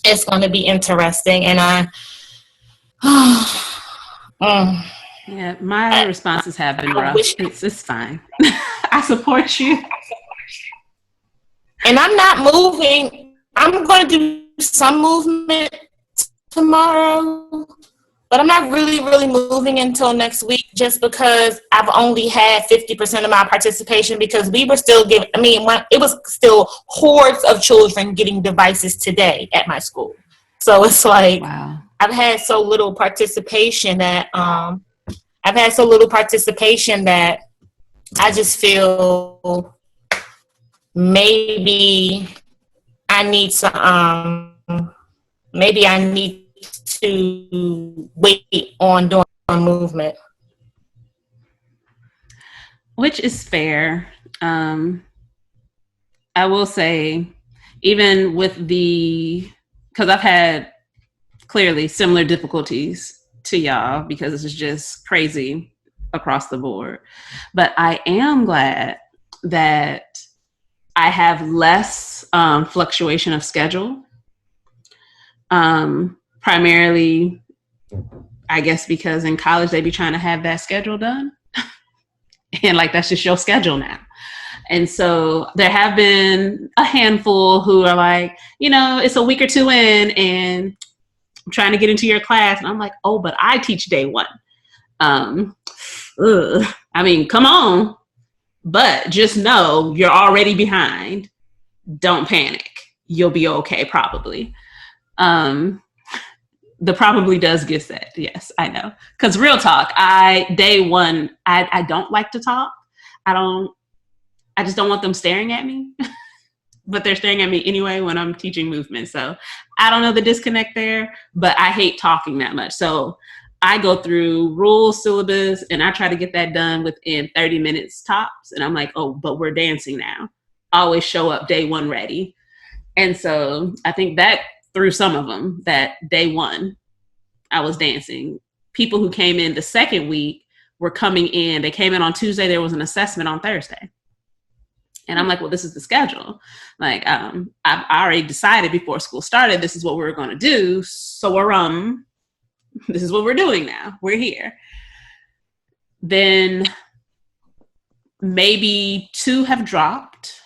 [SPEAKER 3] it's going to be interesting. And
[SPEAKER 1] yeah, my responses have been rough. It's fine. I support you.
[SPEAKER 3] And I'm not moving. I'm going to do some movement tomorrow, but I'm not really moving until next week, just because I've only had 50% of my participation, because we were still giving, it was still hordes of children getting devices today at my school. So it's like,
[SPEAKER 1] wow.
[SPEAKER 3] I've had so little participation that I just feel maybe I need to wait on doing movement.
[SPEAKER 1] Which is fair. I will say, even with because I've had clearly similar difficulties to y'all, because this is just crazy across the board. But I am glad that I have less fluctuation of schedule. Primarily, I guess, because in college they be trying to have that schedule done. And like, that's just your schedule now. And so there have been a handful who are like, it's a week or two in and I'm trying to get into your class. And I'm like, oh, but I teach day one. Come on. But just know you're already behind. Don't panic. You'll be okay, probably. The probably does get said. Yes, I know. Because real talk, day one, I don't like to talk. I just don't want them staring at me. But they're staring at me anyway when I'm teaching movement. So I don't know the disconnect there, but I hate talking that much. So I go through rules, syllabus, and I try to get that done within 30 minutes tops. And I'm like, oh, but we're dancing now. Always show up day one ready. And so I think that through some of them, that day one, I was dancing. People who came in the second week were coming in. They came in on Tuesday. There was an assessment on Thursday. And I'm like, well, this is the schedule. Like, I've already decided before school started, this is what we're going to do. So this is what we're doing now. We're here. Then maybe 2 have dropped.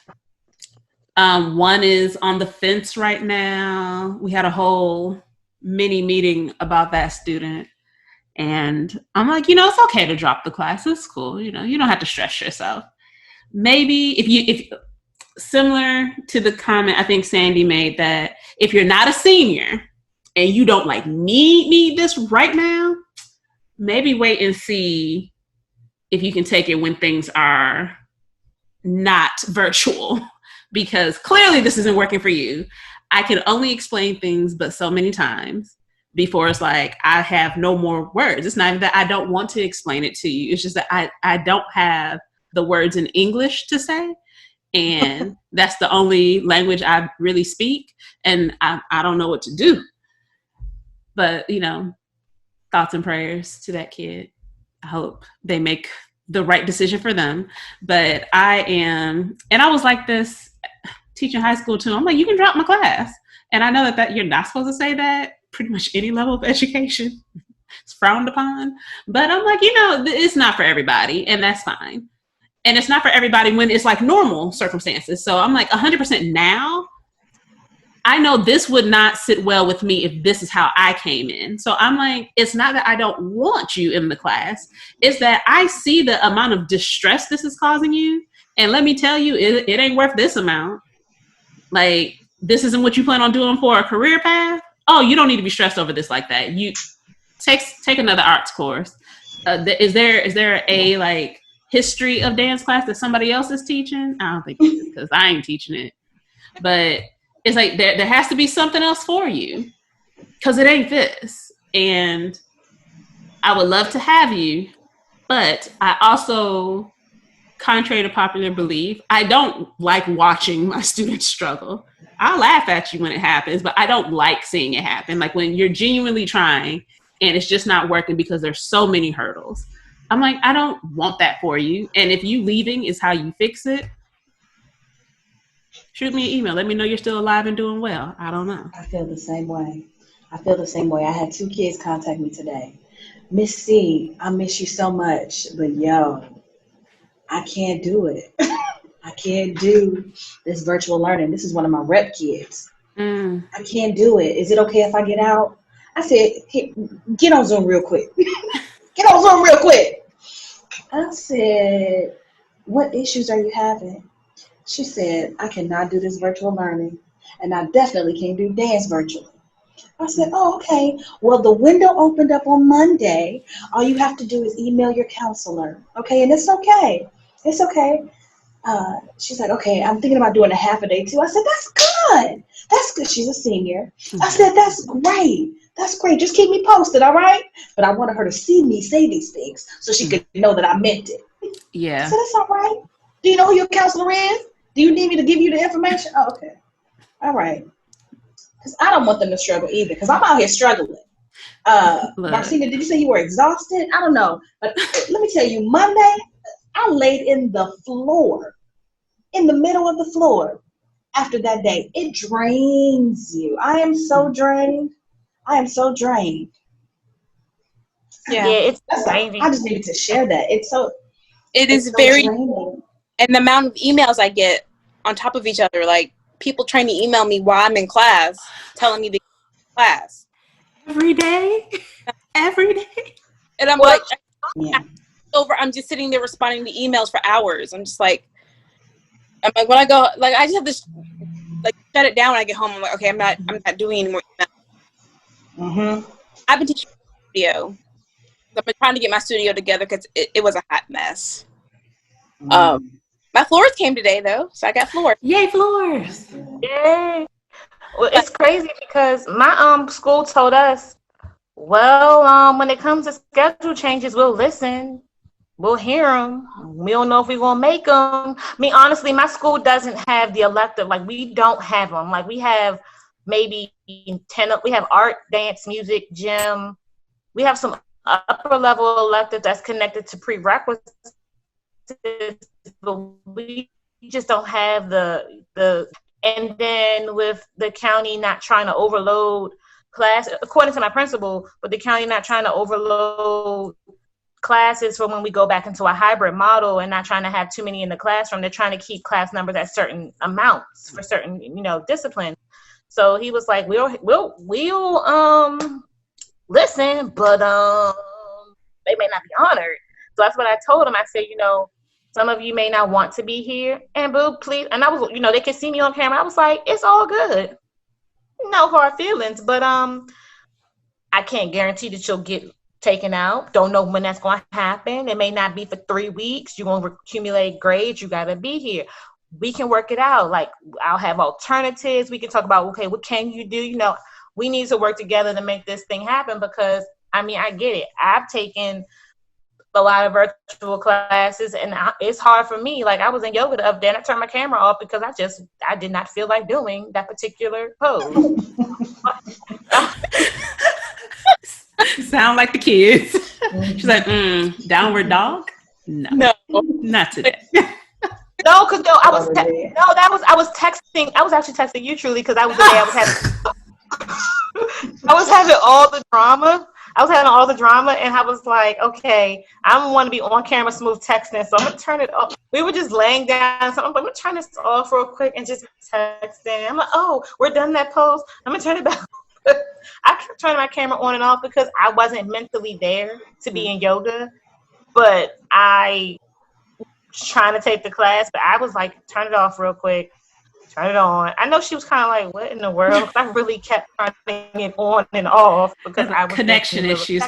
[SPEAKER 1] One is on the fence right now. We had a whole mini meeting about that student. And I'm like, it's okay to drop the class. It's cool. You don't have to stress yourself. Maybe if similar to the comment I think Sandy made, that if you're not a senior and you don't need this right now, maybe wait and see if you can take it when things are not virtual, because clearly this isn't working for you. I can only explain things but so many times before it's like I have no more words. It's not even that I don't want to explain it to you. It's just that I don't have the words in English to say, and that's the only language I really speak, and I don't know what to do. But thoughts and prayers to that kid. I hope they make the right decision for them. But and I was like this teaching high school too. I'm like, you can drop my class, and I know that you're not supposed to say that pretty much any level of education. It's frowned upon, but I'm like, it's not for everybody, and that's fine. And it's not for everybody when it's like normal circumstances. So I'm like 100% now. I know this would not sit well with me if this is how I came in. So I'm like, it's not that I don't want you in the class. It's that I see the amount of distress this is causing you. And let me tell you, it ain't worth this amount. Like, this isn't what you plan on doing for a career path. Oh, you don't need to be stressed over this like that. You take another arts course. Is there a history of dance class that somebody else is teaching? I don't think it is, because I ain't teaching it. But it's like there has to be something else for you, because it ain't this. And I would love to have you, but I also, contrary to popular belief, I don't like watching my students struggle. I'll laugh at you when it happens, but I don't like seeing it happen. Like when you're genuinely trying and it's just not working because there's so many hurdles. I'm like, I don't want that for you. And if you leaving is how you fix it, Shoot me an email. Let me know you're still alive and doing well. I don't know.
[SPEAKER 6] I feel the same way. I had 2 kids contact me today. Miss C, I miss you so much, but yo, I can't do it. I can't do this virtual learning. This is one of my rep kids. I can't do it. Is it okay if I get out? I said, hey, get on Zoom real quick. Get on Zoom real quick. I said, what issues are you having? She said, I cannot do this virtual learning, and I definitely can't do dance virtually. I said, oh, okay. Well, the window opened up on Monday. All you have to do is email your counselor. Okay, and it's okay. It's okay. She's like, okay, I'm thinking about doing a half a day too. I said, that's good. That's good. She's a senior. I said, that's great. That's great. Just keep me posted, all right? But I wanted her to see me say these things so she could know that I meant it.
[SPEAKER 1] Yeah.
[SPEAKER 6] I said, that's all right. Do you know who your counselor is? Do you need me to give you the information? Oh, okay. All right. Because I don't want them to struggle either, because I'm out here struggling. Marsinah, did you say you were exhausted? I don't know. But let me tell you, Monday, I laid in the floor, in the middle of the floor after that day. It drains you. I am so drained.
[SPEAKER 5] Yeah,
[SPEAKER 3] it's
[SPEAKER 6] I just needed to share that.
[SPEAKER 5] it is
[SPEAKER 6] so
[SPEAKER 5] very
[SPEAKER 6] draining.
[SPEAKER 5] And the amount of emails I get on top of each other, like people trying to email me while I'm in class, telling me to get in class.
[SPEAKER 1] Every day?
[SPEAKER 5] And I'm like, I'm just sitting there responding to emails for hours. I'm like, when I go, like, I just have this, like, shut it down when I get home. I'm like, okay, I'm not doing any more emails. I've been teaching studio. I've been trying to get my studio together because it was a hot mess. My floors came today, though, so I got floors.
[SPEAKER 1] Yay, floors!
[SPEAKER 3] Yay! Well, it's crazy because my school told us, well, when it comes to schedule changes, we'll listen. We'll hear them. We don't know if we're going to make them. I mean, honestly, my school doesn't have the elective. Like, we don't have them. Like, we have maybe 10. We have art, dance, music, gym. We have some upper level elective that's connected to prerequisites. But we just don't have the and then with the county not trying to overload class, according to my principal, but the county not trying to overload classes for when we go back into a hybrid model and not trying to have too many in the classroom. They're trying to keep class numbers at certain amounts for certain, disciplines. So he was like, we'll listen, but they may not be honored. So that's what I told him. I said, some of you may not want to be here, and boo, please. And I was, they could see me on camera. I was like, it's all good. No hard feelings, but I can't guarantee that you'll get taken out. Don't know when that's going to happen. It may not be for 3 weeks. You're going to accumulate grades. You got to be here. We can work it out. Like, I'll have alternatives. We can talk about, okay, what can you do? We need to work together to make this thing happen because, I get it. I've taken a lot of virtual classes and it's hard for me. Like, I was in yoga the other day and I turned my camera off because I did not feel like doing that particular pose.
[SPEAKER 1] Sound like the kids. She's like, downward dog? No, not today.
[SPEAKER 3] No, because I was texting. I was actually texting you, truly, because I was the day I was having all the drama. And I was like, okay, I don't want to be on camera smooth texting, so I'm going to turn it off. We were just laying down, so I'm going to turn this off real quick and just texting. I'm like, oh, we're done that pose. I'm going to turn it back. I kept turning my camera on and off because I wasn't mentally there to be in yoga, but I was trying to take the class, but I was like, turn it off real quick. Turn it on. I know she was kind of like, what in the world? I really kept turning it on and off because I was
[SPEAKER 1] connection issues.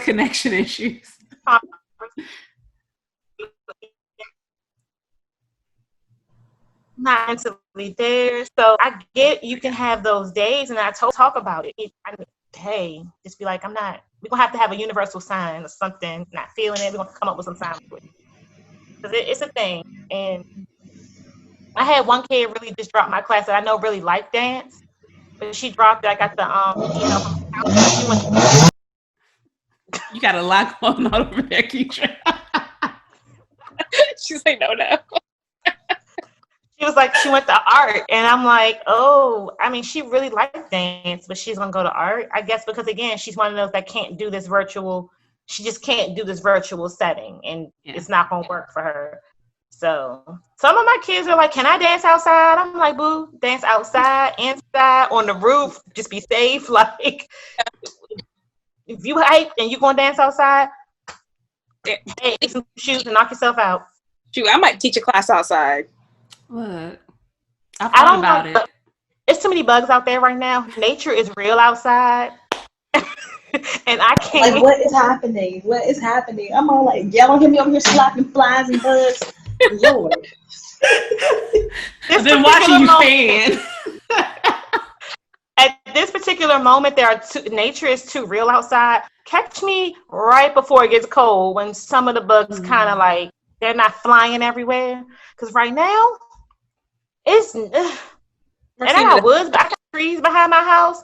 [SPEAKER 3] Not mentally there. So I get you can have those days, and I talk about it. Hey, just be like, we're going to have a universal sign or something, not feeling it. We're going to come up with some sign for it. Because it's a thing. And I had one kid really just drop my class that I know really liked dance, but she dropped it. I got the
[SPEAKER 1] You got a lot going on over there, Keittra.
[SPEAKER 5] She's like, no.
[SPEAKER 3] She was like, she went to art. And I'm like, oh, I mean, she really liked dance, but she's going to go to art. I guess because, again, she's one of those that can't do this virtual. She just can't do this virtual setting. And it's not going to work for her. So some of my kids are like, can I dance outside? I'm like, boo, dance outside, inside, on the roof. Just be safe. Like, if you hype and you're going to dance outside, hey, take some shoes and knock yourself out.
[SPEAKER 5] Shoot, I might teach a class outside.
[SPEAKER 1] What? I thought about it.
[SPEAKER 3] There's too many bugs out there right now. Nature is real outside. And I can't.
[SPEAKER 6] Like, what is happening? What is happening? I'm all like, y'all don't hear me over here slapping flies and bugs. Lord.
[SPEAKER 1] I've been watching you fan.
[SPEAKER 3] At this particular moment, nature is too real outside. Catch me right before it gets cold when some of the bugs kind of like, they're not flying everywhere. Because right now, and I got woods, but I got trees behind my house.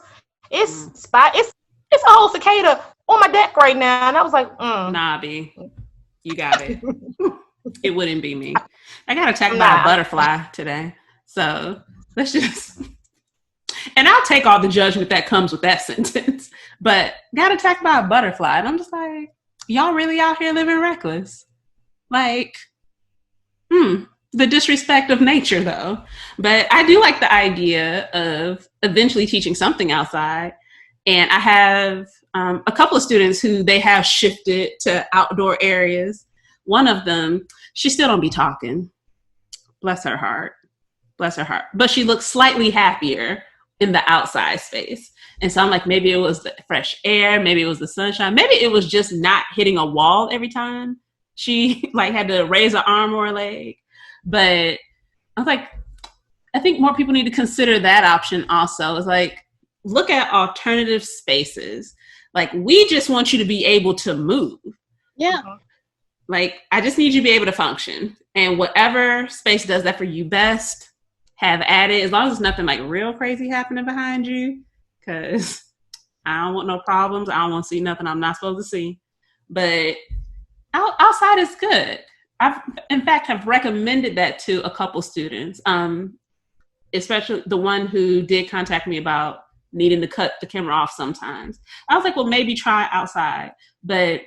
[SPEAKER 3] It's a whole cicada on my deck right now. And I was like,
[SPEAKER 1] Nah, B, you got it. It wouldn't be me. I got attacked by a butterfly today. So let's just... And I'll take all the judgment that comes with that sentence. But got attacked by a butterfly. And I'm just like, y'all really out here living reckless. Like, the disrespect of nature, though. But I do like the idea of eventually teaching something outside. And I have a couple of students who they have shifted to outdoor areas. One of them, she still don't be talking. Bless her heart. Bless her heart. But she looks slightly happier in the outside space. And so I'm like, maybe it was the fresh air. Maybe it was the sunshine. Maybe it was just not hitting a wall every time she like had to raise an arm or a leg. But I was like, I think more people need to consider that option also. It's like, look at alternative spaces. Like, we just want you to be able to move.
[SPEAKER 5] Yeah.
[SPEAKER 1] Like, I just need you to be able to function. And whatever space does that for you best, have at it. As long as it's nothing like real crazy happening behind you. Because I don't want no problems. I don't want to see nothing I'm not supposed to see. But outside is good. I've, in fact, have recommended that to a couple students. Especially the one who did contact me about needing to cut the camera off sometimes. I was like, well, maybe try outside. But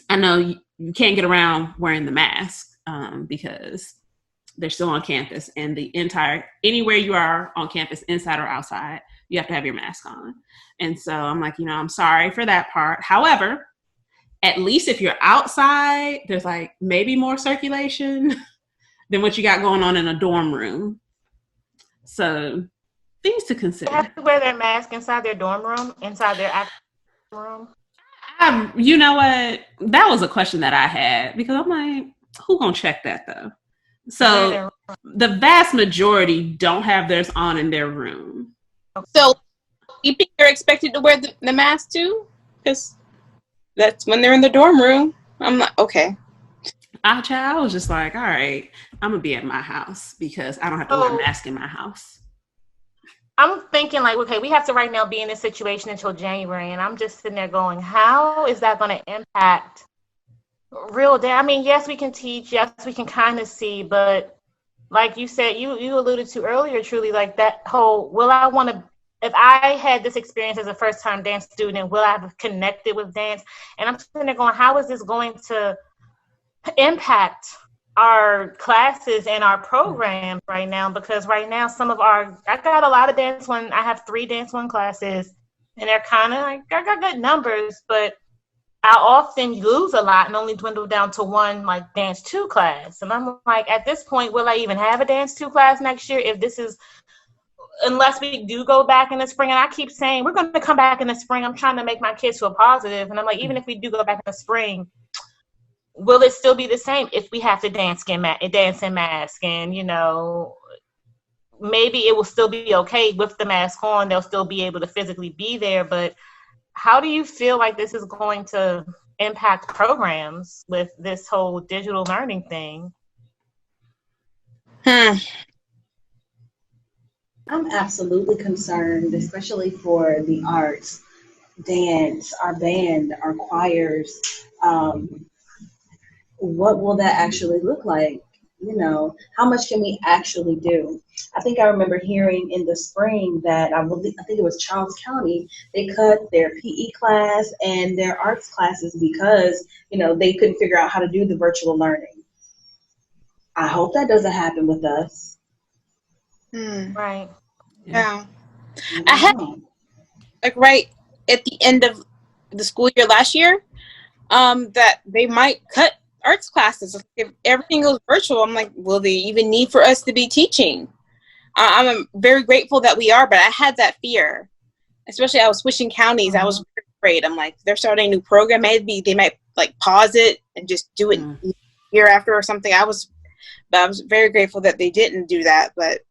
[SPEAKER 1] I know you can't get around wearing the mask because they're still on campus, and anywhere you are on campus, inside or outside, you have to have your mask on. And so I'm like, I'm sorry for that part. However, at least if you're outside, there's like maybe more circulation than what you got going on in a dorm room. So things to consider.
[SPEAKER 3] They have to wear their mask inside their dorm room, inside their actual room.
[SPEAKER 1] You know what? That was a question that I had because I'm like, who gonna check that though? So the vast majority don't have theirs on in their room.
[SPEAKER 5] So you think they're expected to wear the mask too? Because that's when they're in the dorm room. I'm like, okay.
[SPEAKER 1] I was just like, all right, I'm gonna be at my house because I don't have to wear a mask in my house.
[SPEAKER 3] I'm thinking like, okay, we have to right now be in this situation until January, and I'm just sitting there going, how is that going to impact real day? I mean, yes, we can teach, yes, we can kind of see, but like you said, you alluded to earlier, truly, like that whole, if I had this experience as a first-time dance student, will I have connected with dance? And I'm sitting there going, how is this going to impact our classes and our programs right now? Because right now I got a lot of Dance 1, I have 3 Dance 1 classes, and they're kind of like, I got good numbers, but I often lose a lot and only dwindle down to 1 like Dance 2 class. And I'm like, at this point, will I even have a Dance 2 class next year unless we do go back in the spring? And I keep saying, we're going to come back in the spring. I'm trying to make my kids feel positive. And I'm like, even if we do go back in the spring, will it still be the same if we have to dance in mask? And, maybe it will still be okay with the mask on. They'll still be able to physically be there. But how do you feel like this is going to impact programs with this whole digital learning thing?
[SPEAKER 6] I'm absolutely concerned, especially for the arts, dance, our band, our choirs. What will that actually look like? You know, how much can we actually do? I think I remember hearing in the spring that I think it was Charles County, they cut their PE class and their arts classes because, you know, they couldn't figure out how to do the virtual learning. I hope that doesn't happen with us.
[SPEAKER 3] Right.
[SPEAKER 5] Yeah.
[SPEAKER 6] I
[SPEAKER 5] I had,
[SPEAKER 6] don't know.
[SPEAKER 5] like, right at the end of the school year last year, that they might cut arts classes. If everything goes virtual, I'm like, will they even need for us to be teaching? I'm very grateful that we are, but I had that fear. Especially I was switching counties. I was afraid. I'm like, they're starting a new program. Maybe they might like pause it and just do it year after or something. I was very grateful that they didn't do that, but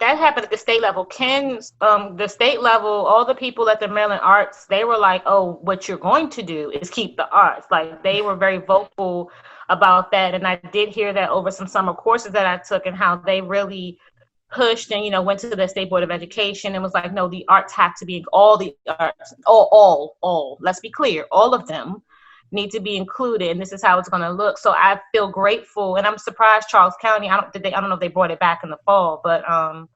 [SPEAKER 3] that happened at the state level. The state level, all the people at the Maryland Arts, they were like, oh, what you're going to do is keep the arts. Like, they were very vocal about that. And I did hear that over some summer courses that I took, and how they really pushed and, you know, went to the State Board of Education and was like, no, the arts have to be, all the arts, all, let's be clear, all of them need to be included, and this is how it's going to look. So I feel grateful, and I'm surprised Charles County, I don't know if they brought it back in the fall, but I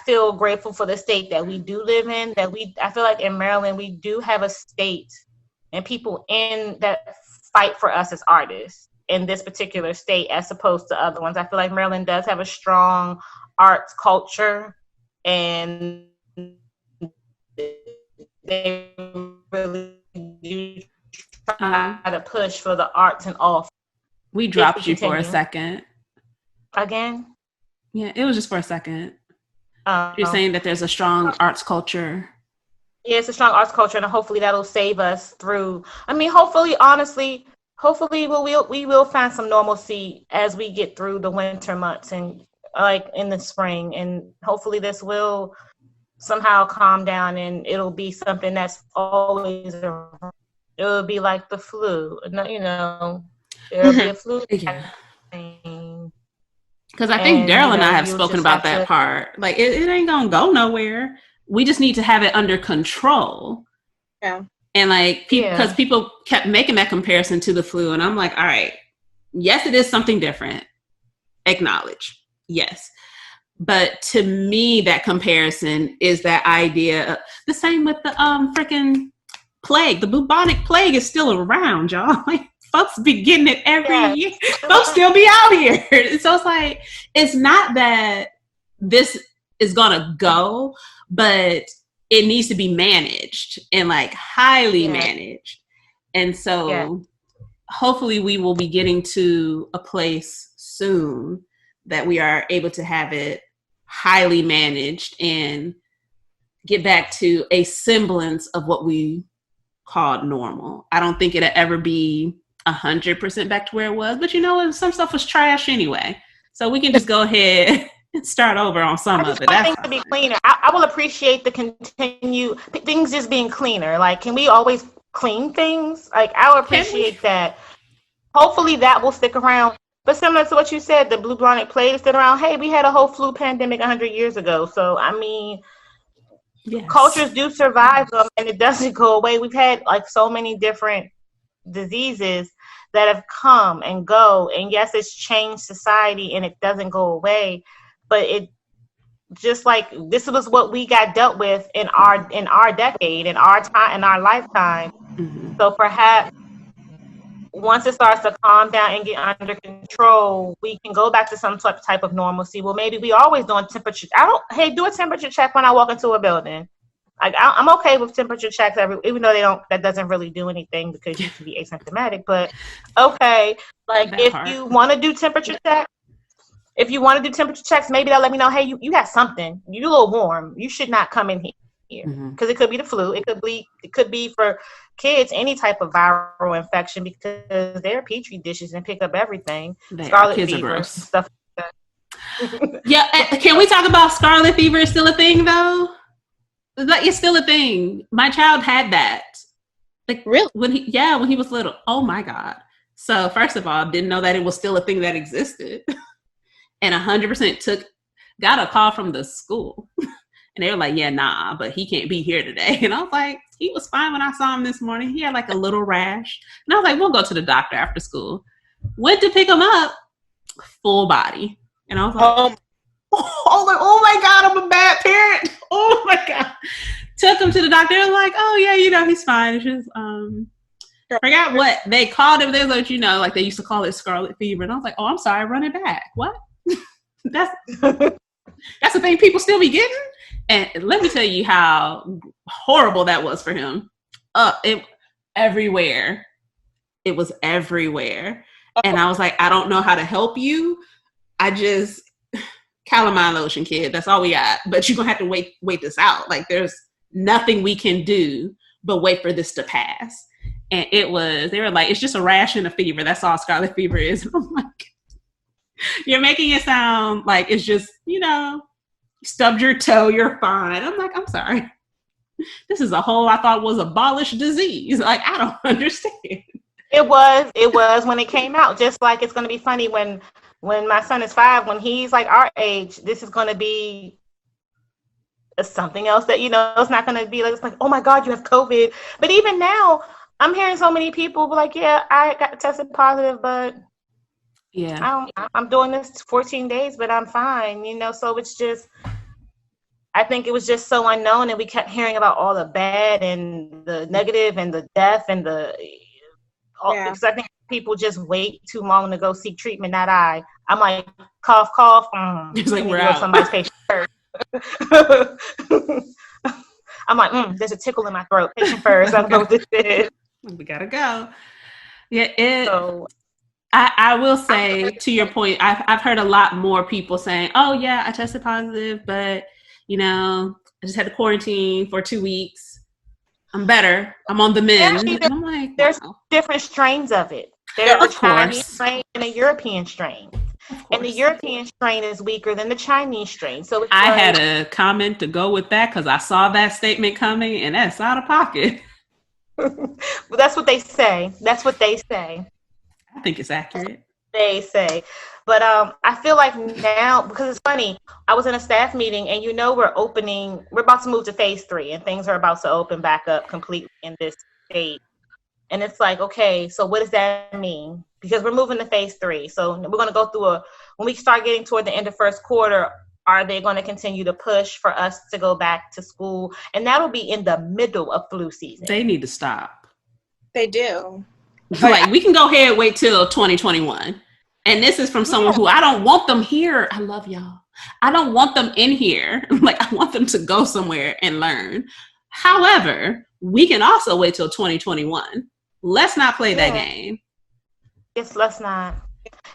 [SPEAKER 3] feel grateful for the state that we do live in, I feel like in Maryland we do have a state and people in that fight for us as artists in this particular state as opposed to other ones. I feel like Maryland does have a strong arts culture, and they really do try to push for the arts and all.
[SPEAKER 1] We dropped you for a second.
[SPEAKER 3] Again?
[SPEAKER 1] Yeah, it was just for a second. You're saying that there's a strong arts culture.
[SPEAKER 3] Yeah, it's a strong arts culture, and hopefully that'll save us through. I mean, hopefully we will find some normalcy as we get through the winter months and like in the spring, and hopefully this will somehow calm down, and it'll be something that's always around. It'll be like the flu, you know. There'll be a flu.
[SPEAKER 1] Yeah. Because I think Daryl and I have spoken about that part. Like, it ain't gonna go nowhere. We just need to have it under control.
[SPEAKER 5] Yeah.
[SPEAKER 1] And like, because people kept making that comparison to the flu, and I'm like, all right, yes, it is something different. Acknowledge, yes. But to me, that comparison is that idea. The same with the freaking plague. The bubonic plague is still around, y'all. Like, folks be getting it every year. Folks still be out here. So it's like, it's not that this is gonna go, but it needs to be managed and like highly managed. And so hopefully we will be getting to a place soon that we are able to have it highly managed and get back to a semblance of what we called normal. I don't think it'll ever be 100% back to where it was, but you know, some stuff was trash anyway. So we can just go ahead and start over on some of it.
[SPEAKER 3] I think to be cleaner. I will appreciate things just being cleaner. Like, can we always clean things? Like, I will appreciate that. Hopefully that will stick around. But similar to what you said, the bubonic plague is still around. Hey, we had a whole flu pandemic 100 years ago. So, I mean, cultures do survive them, and it doesn't go away. We've had like so many different diseases that have come and go. And yes, it's changed society and it doesn't go away. But it just like this was what we got dealt with in our decade, in our time, in our lifetime. Mm-hmm. So perhaps once it starts to calm down and get under control, we can go back to some type of normalcy. Well, maybe we always doing temperature. Do a temperature check when I walk into a building. Like, I'm okay with temperature checks even though that doesn't really do anything because you can be asymptomatic. But okay, like if you want to do temperature checks. If you want to do temperature checks, maybe they'll let me know, hey, you have something. You're a little warm. You should not come in here. Because it could be the flu. It could be for kids, any type of viral infection, because they're petri dishes and pick up everything. Scarlet fever, stuff like that.
[SPEAKER 1] Yeah, can we talk about scarlet fever is still a thing, though? Like, it's still a thing. My child had that. Like,
[SPEAKER 5] really?
[SPEAKER 1] When he was little. Oh, my God. So, first of all, didn't know that it was still a thing that existed. And 100% got a call from the school And they were like, yeah, nah, but he can't be here today. And I was like, he was fine when I saw him this morning. He had like a little rash. And I was like, we'll go to the doctor after school. Went to pick him up, full body. And I was like, oh my God, I'm a bad parent. Oh my God. Took him to the doctor. They were like, oh yeah, he's fine. It's just, forgot what they called it. They was like, like they used to call it scarlet fever. And I was like, oh, I'm sorry, run it back. What? That's the thing people still be getting. And let me tell you how horrible that was for him. Everywhere. It was everywhere. And I was like, I don't know how to help you. I just calamine lotion, kid. That's all we got. But you're gonna have to wait this out. Like there's nothing we can do but wait for this to pass. And they were like, it's just a rash and a fever. That's all scarlet fever is. And I'm like, you're making it sound like it's just, stubbed your toe, you're fine. I'm like, I'm sorry. This is a whole I thought was abolished disease. Like, I don't understand.
[SPEAKER 3] It was when it came out. Just like it's going to be funny when my son is 5, when he's like our age, this is going to be something else that, it's not going to be like, it's like, oh my God, you have COVID. But even now, I'm hearing so many people be like, yeah, I got tested positive, but yeah, I'm doing this 14 days, but I'm fine, so it's just, I think it was just so unknown, and we kept hearing about all the bad and the negative and the death and because I think people just wait too long to go seek treatment. Not I. I'm like, cough, cough.
[SPEAKER 1] It's like we're out.
[SPEAKER 3] Somebody's patient first. I'm like, there's a tickle in my throat. Patient first. I don't know what this is.
[SPEAKER 1] We gotta go. Yeah, I will say, to your point, I've heard a lot more people saying, oh yeah, I tested positive, but I just had to quarantine for 2 weeks. I'm better. I'm on the mend.
[SPEAKER 3] Actually,
[SPEAKER 1] and I'm like,
[SPEAKER 3] there's different strains of it. There's a Chinese strain and a European strain. And the European strain is weaker than the Chinese strain. So
[SPEAKER 1] I had a comment to go with that because I saw that statement coming, and that's out of pocket.
[SPEAKER 3] Well, that's what they say.
[SPEAKER 1] I think it's accurate.
[SPEAKER 3] They say. But I feel like now, because it's funny, I was in a staff meeting, and we're about to move to phase 3, and things are about to open back up completely in this state. And it's like, okay, so what does that mean? Because we're moving to phase 3. So we're going to go through when we start getting toward the end of first quarter, are they going to continue to push for us to go back to school? And that'll be in the middle of flu season.
[SPEAKER 1] They need to stop.
[SPEAKER 5] They do.
[SPEAKER 1] Like, we can go ahead and wait till 2021. And this is from someone who I don't want them here. I love y'all. I don't want them in here. Like, I want them to go somewhere and learn. However, we can also wait till 2021. Let's not play that game.
[SPEAKER 3] Yes, let's not.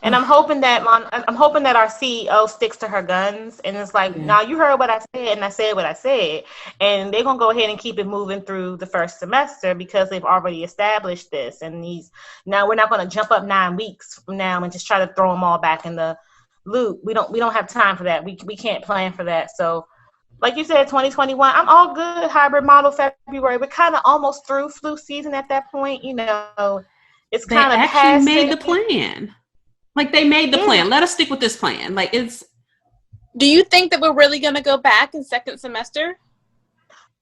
[SPEAKER 3] And I'm hoping that our CEO sticks to her guns, and it's like, now you heard what I said, and I said what I said, and they're gonna go ahead and keep it moving through the first semester because they've already established this. And now we're not gonna jump up 9 weeks from now and just try to throw them all back in the loop. We don't have time for that. We can't plan for that. So, like you said, 2021, I'm all good. Hybrid model February. We're kind of almost through flu season at that point. It's kind of
[SPEAKER 1] actually made the plan. Like, they made the plan. Let us stick with this plan. Like,
[SPEAKER 5] do you think that we're really going to go back in second semester?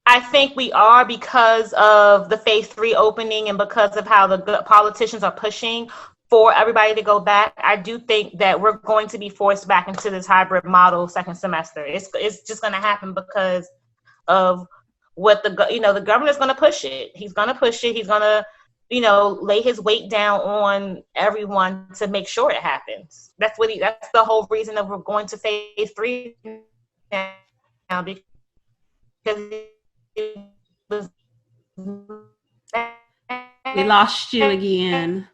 [SPEAKER 3] I think we are, because of the phase 3 opening and because of how the politicians are pushing for everybody to go back. I do think that we're going to be forced back into this hybrid model second semester. It's just going to happen because of what the governor's going to push it. He's going to push it. He's going to lay his weight down on everyone to make sure it happens. That's the whole reason that we're going to phase 3 now, because it was
[SPEAKER 1] we lost you again.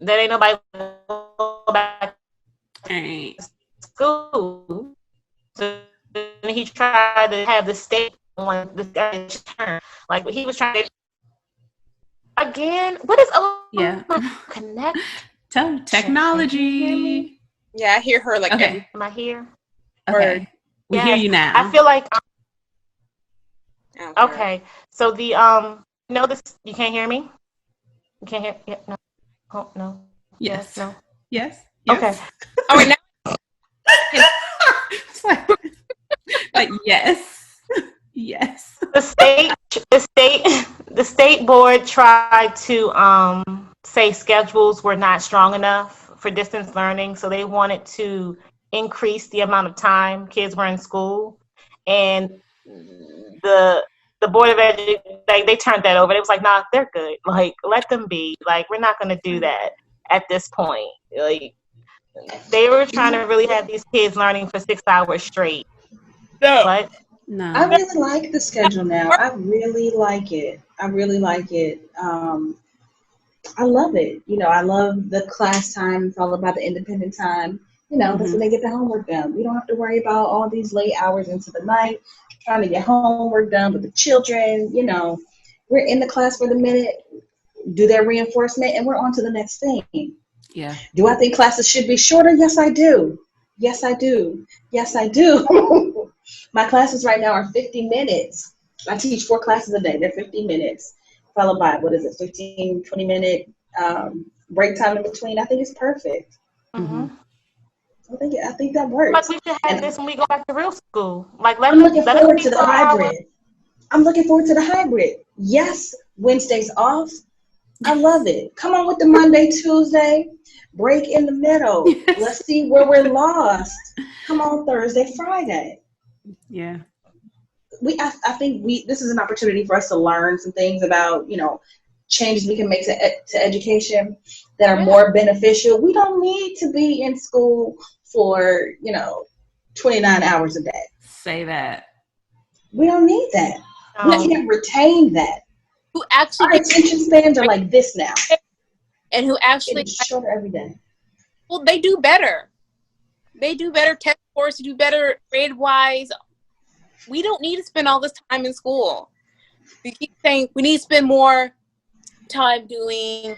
[SPEAKER 3] That ain't nobody go back
[SPEAKER 1] to
[SPEAKER 3] school. So he tried to have the state on the turn. Like, he was trying to again, what is connect?
[SPEAKER 1] Technology.
[SPEAKER 5] Yeah, I hear her. Like,
[SPEAKER 3] am I here?
[SPEAKER 1] Okay, we hear you now.
[SPEAKER 3] I feel like. Okay, so the this, you can't hear me. You can't hear. Yeah, no. Oh no.
[SPEAKER 1] Yes.
[SPEAKER 3] No.
[SPEAKER 1] Yes.
[SPEAKER 3] Okay.
[SPEAKER 5] All right now.
[SPEAKER 1] like, yes, yes.
[SPEAKER 3] The state board tried to say schedules were not strong enough for distance learning, so they wanted to increase the amount of time kids were in school, and the board of education, they turned that over. It was like, nah, they're good. Like, let them be. Like, we're not going to do that at this point. Like, they were trying to really have these kids learning for 6 hours straight.
[SPEAKER 2] No.
[SPEAKER 3] But
[SPEAKER 1] No.
[SPEAKER 6] I really like the schedule now. I really like it. I love it. I love the class time followed by the independent time. That's when they get the homework done. We don't have to worry about all these late hours into the night trying to get homework done with the children. We're in the class for the minute, do their reinforcement, and we're on to the next thing.
[SPEAKER 1] Yeah.
[SPEAKER 6] Do I think classes should be shorter? Yes, I do. Yes, I do. Yes, I do. My classes right now are 50 minutes. I teach 4 classes a day. They're 50 minutes, followed by, 15, 20-minute break time in between. I think it's perfect.
[SPEAKER 3] mm-hmm.
[SPEAKER 6] I think that works.
[SPEAKER 3] But we should have this when we go back to real school. Like,
[SPEAKER 6] I'm looking forward to the hybrid. I'm looking forward to the hybrid. Yes, Wednesdays off. I love it. Come on with the Monday, Tuesday, break in the middle. Yes. Let's see where we're lost. Come on Thursday, Friday.
[SPEAKER 1] Yeah.
[SPEAKER 6] I think this is an opportunity for us to learn some things about, changes we can make to education that are more beneficial. We don't need to be in school for, 29 hours a day.
[SPEAKER 1] Say that.
[SPEAKER 6] We don't need that. We can't retain that.
[SPEAKER 2] Who actually
[SPEAKER 6] our attention spans are like this now.
[SPEAKER 2] And who actually
[SPEAKER 6] shorter every day.
[SPEAKER 2] Well, they do better. They do better test scores, do better grade-wise. We don't need to spend all this time in school. We keep saying we need to spend more time doing,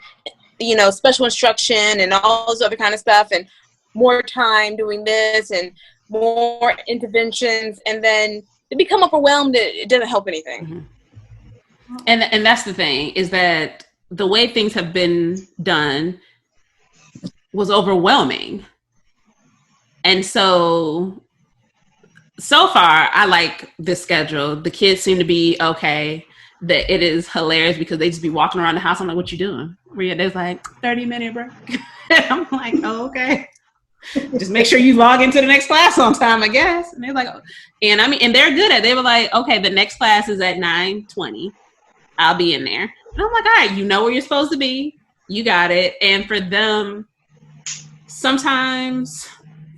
[SPEAKER 2] special instruction and all this other kind of stuff, and more time doing this and more interventions, and then they become overwhelmed. It doesn't help anything.
[SPEAKER 1] Mm-hmm. And that's the thing, is that the way things have been done was overwhelming. And so far, I like this schedule. The kids seem to be okay. That it is hilarious because they just be walking around the house. I'm like, what you doing? There's like 30-minute break. I'm like, oh, okay. Just make sure you log into the next class on time, I guess. And they're like, oh. And they're good at it. They were like, okay, the next class is at 9:20. I'll be in there. And I'm like, all right, you know where you're supposed to be. You got it. And for them, sometimes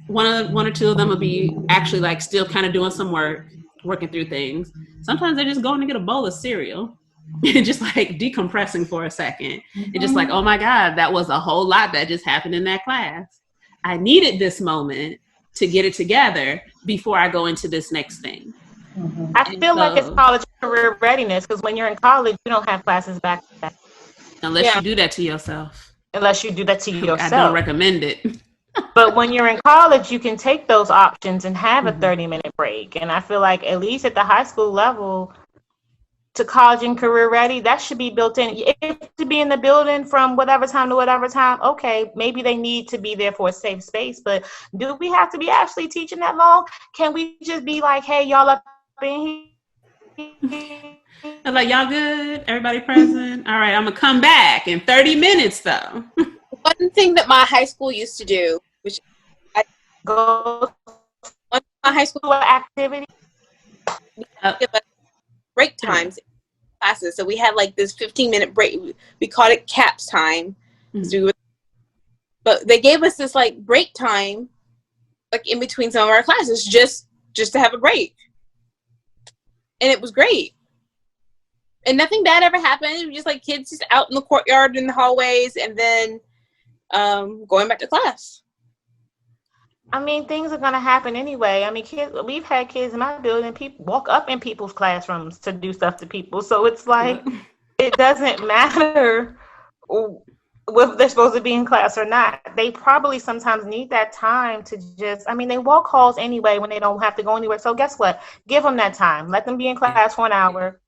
[SPEAKER 1] one or two of them will be actually like still kind of doing some work, working through things. Sometimes they're just going to get a bowl of cereal and just like decompressing for a second. And just like, oh my God, that was a whole lot that just happened in that class. I needed this moment to get it together before I go into this next thing.
[SPEAKER 3] Mm-hmm. I feel like it's college career readiness, because when you're in college, you don't have classes back to back.
[SPEAKER 1] Unless you do that to yourself.
[SPEAKER 3] Unless you do that to yourself.
[SPEAKER 1] I don't recommend it.
[SPEAKER 3] But when you're in college, you can take those options and have a 30-minute break. And I feel like at least at the high school level, to college and career ready, that should be built in. If to be in the building from whatever time to whatever time, okay, maybe they need to be there for a safe space. But do we have to be actually teaching that long? Can we just be like, hey, y'all up in here?
[SPEAKER 1] I'm like, y'all good? Everybody present? All right, I'm going to come back in 30 minutes, though.
[SPEAKER 2] One thing that my high school used to do, which I
[SPEAKER 3] go
[SPEAKER 2] on my high school activity, give us break times in classes. So we had like this 15-minute break. We called it CAPS time. Mm-hmm. But they gave us this like break time, like in between some of our classes, just to have a break. And it was great. And nothing bad ever happened. It was just like kids just out in the courtyard, in the hallways, and then going back to class.
[SPEAKER 3] I mean, things are going to happen anyway. I mean, we've had kids in my building, people walk up in people's classrooms to do stuff to people. So it's like, it doesn't matter whether they're supposed to be in class or not. They probably sometimes need that time to just, they walk halls anyway when they don't have to go anywhere. So guess what? Give them that time. Let them be in class for an hour.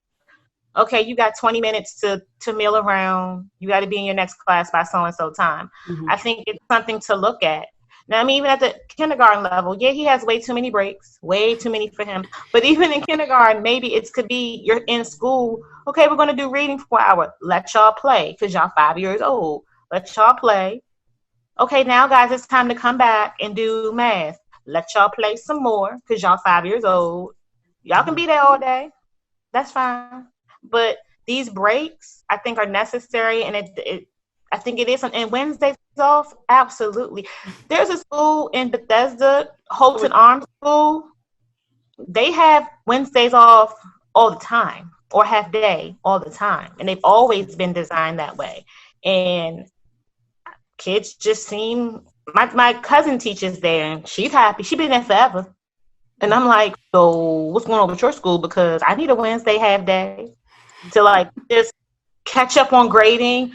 [SPEAKER 3] Okay, you got 20 minutes to mill around. You got to be in your next class by so-and-so time. Mm-hmm. I think it's something to look at. Now, I mean, even at the kindergarten level, yeah, he has way too many breaks, way too many for him. But even in kindergarten, maybe it could be you're in school. Okay, we're going to do reading for an hour. Let y'all play because y'all 5 years old. Let y'all play. Okay, now, guys, it's time to come back and do math. Let y'all play some more because y'all 5 years old. Y'all can be there all day. That's fine. But these breaks, I think, are necessary, and I think it is. And Wednesdays off, absolutely. There's a school in Bethesda, Holton Arms School. They have Wednesdays off all the time, or half day all the time, and they've always been designed that way. And kids just seem. My cousin teaches there, and she's happy. She's been there forever. And I'm like, so what's going on with your school? Because I need a Wednesday half day to like just catch up on grading,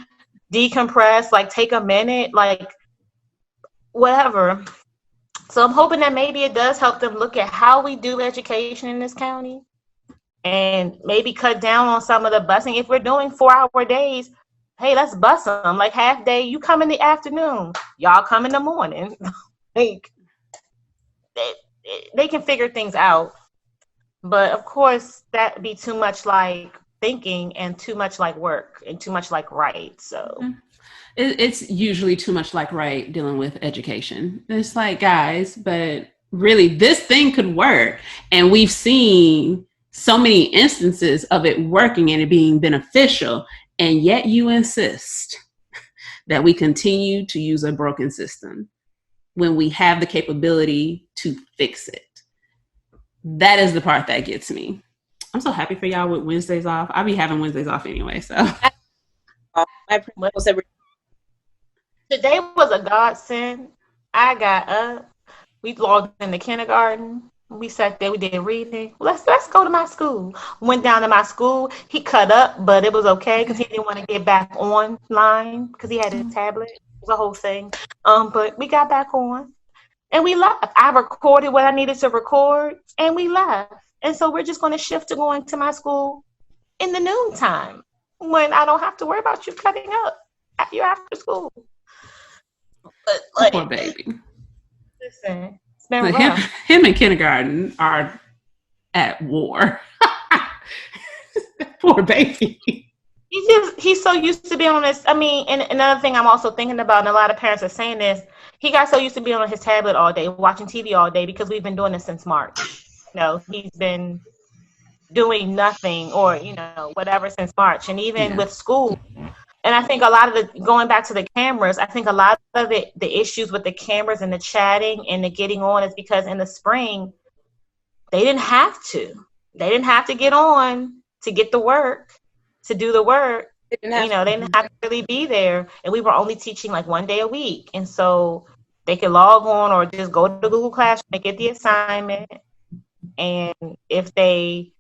[SPEAKER 3] decompress, like take a minute, like whatever. So I'm hoping that maybe it does help them look at how we do education in this county and maybe cut down on some of the busing. If we're doing 4-hour days, hey, let's bus them. Like half day, you come in the afternoon, y'all come in the morning. Like they can figure things out. But of course, that'd be too much like thinking and too much like work and too much like right. So
[SPEAKER 1] it's usually too much like right dealing with education. It's like, guys, but really this thing could work. And we've seen so many instances of it working and it being beneficial. And yet you insist that we continue to use a broken system when we have the capability to fix it. That is the part that gets me. I'm so happy for y'all with Wednesdays off. I'll be having Wednesdays off anyway, so.
[SPEAKER 5] My principal said
[SPEAKER 3] today was a godsend. I got up. We logged into kindergarten. We sat there. We did reading. Let's go to my school. Went down to my school. He cut up, but it was okay because he didn't want to get back online because he had his tablet. It was a whole thing. But we got back on and we left. I recorded what I needed to record and we left. And so we're just going to shift to going to my school in the noontime when I don't have to worry about you cutting up at your after school. But like,
[SPEAKER 1] poor baby.
[SPEAKER 3] Listen, it's been
[SPEAKER 1] like
[SPEAKER 3] rough.
[SPEAKER 1] Him and kindergarten are at war. Poor baby.
[SPEAKER 3] He's so used to being on this. I mean, and another thing I'm also thinking about, and a lot of parents are saying this, he got so used to being on his tablet all day, watching TV all day, because we've been doing this since March. You know, he's been doing nothing or, you know, whatever since March. And even with school, and I think a lot of the, going back to the cameras, I think a lot of the issues with the cameras and the chatting and the getting on is because in the spring, they didn't have to. They didn't have to get on to get the work, to do the work. They didn't have to really be there. And we were only teaching like one day a week. And so they could log on or just go to Google Classroom and get the assignment. And if they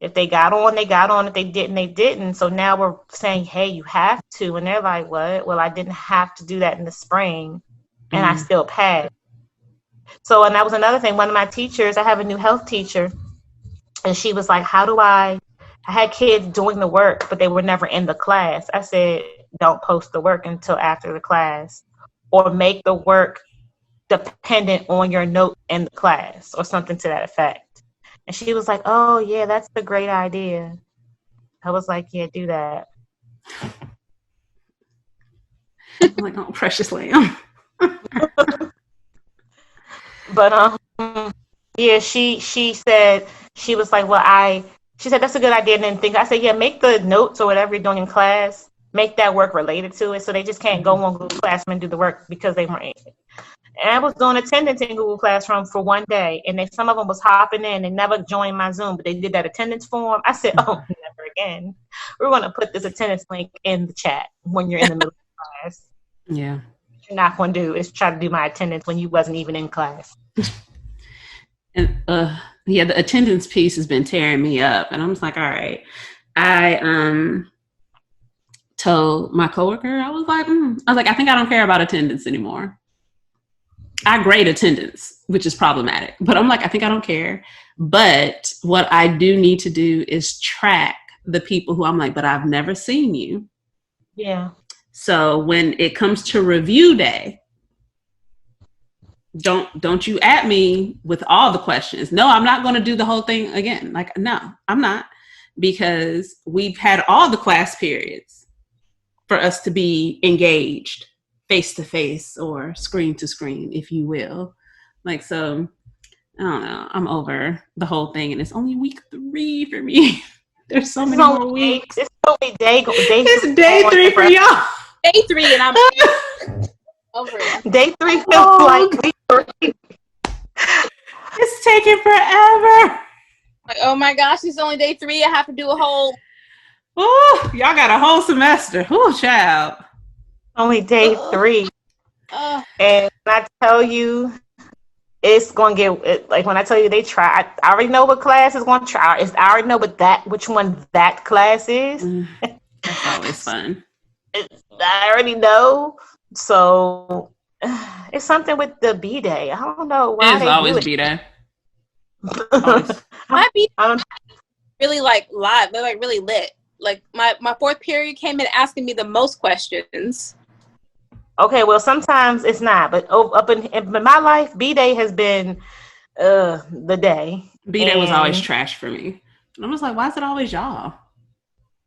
[SPEAKER 3] got on, they got on. If they didn't, they didn't. So now we're saying, hey, you have to. And they're like, what? Well, I didn't have to do that in the spring. And I still passed. So, and that was another thing. One of my teachers, I have a new health teacher. And she was like, I had kids doing the work, but they were never in the class. I said, don't post the work until after the class, or make the work dependent on your note in the class or something to that effect. And she was like, oh, yeah, that's a great idea. I was like, yeah, do that.
[SPEAKER 1] I'm like, oh, precious lamb.
[SPEAKER 3] But, yeah, she said, she was like, she said, that's a good idea. And then think, I said, yeah, make the notes or whatever you're doing in class, make that work related to it. So they just can't go on Google Classroom and do the work because they weren't. And I was doing attendance in Google Classroom for one day. And then some of them was hopping in and never joined my Zoom, but they did that attendance form. I said, oh, never again. We're going to put this attendance link in the chat when you're in the middle of class.
[SPEAKER 1] Yeah.
[SPEAKER 3] What you're not going to do is try to do my attendance when you wasn't even in class.
[SPEAKER 1] And the attendance piece has been tearing me up, and I'm just like, all right. I told my coworker, I was like, I think I don't care about attendance anymore. I grade attendance, which is problematic, but I'm like, I think I don't care. But what I do need to do is track the people who I'm like, but I've never seen you.
[SPEAKER 3] Yeah.
[SPEAKER 1] So when it comes to review day, don't you at me with all the questions. No, I'm not going to do the whole thing again. Like, no, I'm not, because we've had all the class periods for us to be engaged face to face or screen to screen, if you will. Like, so I don't know. I'm over the whole thing, and it's only week 3 for me. There's so many more weeks.
[SPEAKER 3] It's only day
[SPEAKER 1] It's day 3 for y'all.
[SPEAKER 2] Day 3, and I'm over it.
[SPEAKER 3] Day 3 feels like week 3.
[SPEAKER 1] It's taking forever.
[SPEAKER 2] Like, oh my gosh, it's only day 3. I have to do a whole.
[SPEAKER 1] Oh, y'all got a whole semester. Oh, child.
[SPEAKER 3] Only day 3. And when I tell you, it's going to get, like when I tell you they try, I already know what class is going to try. I already know which one that class is.
[SPEAKER 1] That's always fun.
[SPEAKER 3] I already know. So it's something with the B-Day. I don't know why
[SPEAKER 1] It's always B-Day.
[SPEAKER 2] My B-Day really like live. They're like really lit. Like my 4th period came in asking me the most questions.
[SPEAKER 3] Okay, well, sometimes it's not, but up in my life, B-Day has been the day.
[SPEAKER 1] B-Day was always trash for me. And I was like, why is it always y'all?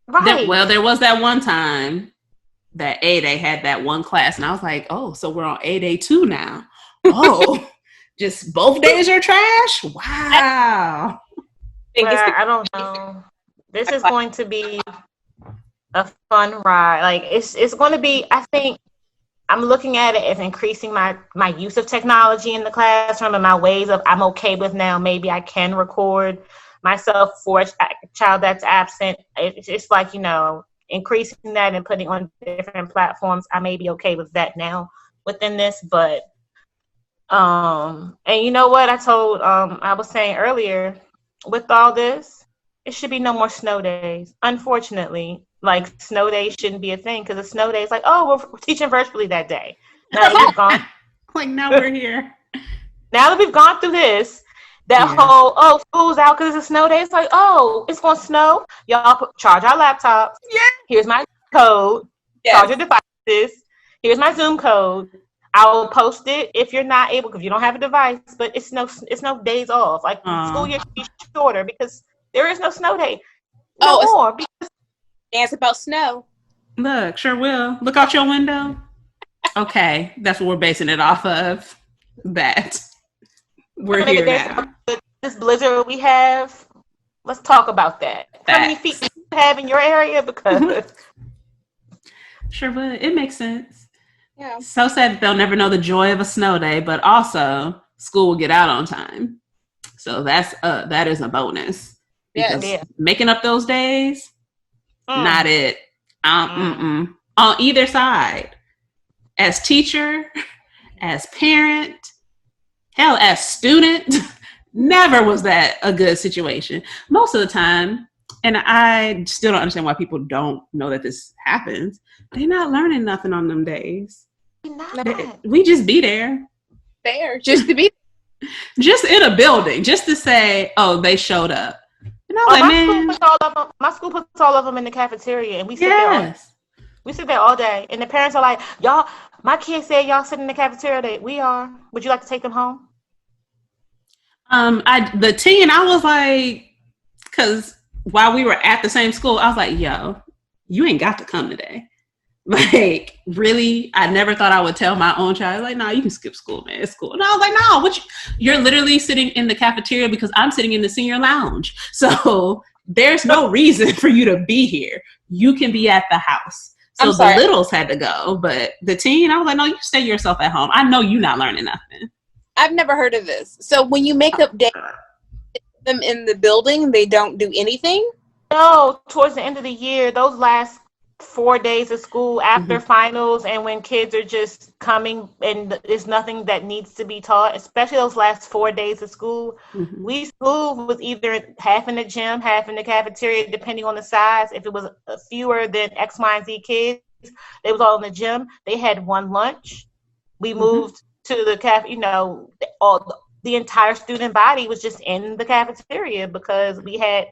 [SPEAKER 3] Right.
[SPEAKER 1] There was that one time that A-Day had that one class, and I was like, oh, so we're on A-Day 2 now. Oh, just both days are trash? Wow.
[SPEAKER 3] I don't know. This is going to be a fun ride. Like, it's going to be, I think, I'm looking at it as increasing my use of technology in the classroom and my ways of, I'm okay with now, maybe I can record myself for a child that's absent. It's like, increasing that and putting on different platforms. I may be okay with that now within this, but, and you know what I was saying earlier, with all this, it should be no more snow days. Unfortunately, like, snow days shouldn't be a thing, because a snow day is like, oh, we're teaching virtually that day. Now that we've gone,
[SPEAKER 1] like, now we're here.
[SPEAKER 3] Now that we've gone through this, whole, school's out because it's a snow day. It's like, oh, it's going to snow. Y'all charge our laptops. Yeah. Here's my code. Yes. Charge your devices. Here's my Zoom code. I will post it if you're not able, because you don't have a device, but it's no days off. Like, school year should be shorter because there is no snow day. No more. Because
[SPEAKER 2] dance about snow.
[SPEAKER 1] Look, sure will. Look out your window. Okay, that's what we're basing it off of. That we're here now.
[SPEAKER 3] This blizzard we have. Let's talk about that. Facts. How many feet do you have in your area? Because
[SPEAKER 1] sure would. It makes sense.
[SPEAKER 2] Yeah.
[SPEAKER 1] So sad that they'll never know the joy of a snow day, but also school will get out on time. So that is a bonus.
[SPEAKER 2] Yeah.
[SPEAKER 1] Making up those days. Not it. On either side. As teacher, as parent, hell, as student, never was that a good situation. Most of the time, and I still don't understand why people don't know that this happens, they're not learning nothing on them days. We just be there.
[SPEAKER 2] Just to be
[SPEAKER 1] just in a building, just to say, oh, they showed up. And I was like, man.
[SPEAKER 3] My school puts all of them in the cafeteria, and we sit there. We sit there all day, and the parents are like, y'all, my kids said y'all sit in the cafeteria. We are. Would you like to take them home?
[SPEAKER 1] The teen, I was like, because while we were at the same school, I was like, yo, you ain't got to come today. Like, really? I never thought I would tell my own child, like, no, you can skip school, man. It's cool. And I was like, no, you're literally sitting in the cafeteria because I'm sitting in the senior lounge. So there's no reason for you to be here. You can be at the house. So the littles had to go, but the teen, I was like, no, you stay yourself at home. I know you're not learning nothing.
[SPEAKER 2] I've never heard of this. So when you make up days, them in the building, they don't do anything?
[SPEAKER 3] No, towards the end of the year, those last 4 days of school after finals, and when kids are just coming and there's nothing that needs to be taught, especially those last 4 days of school. School was either half in the gym, half in the cafeteria, depending on the size. If it was fewer than X, Y, and Z kids, they was all in the gym. They had one lunch. We moved to the the entire student body was just in the cafeteria because we had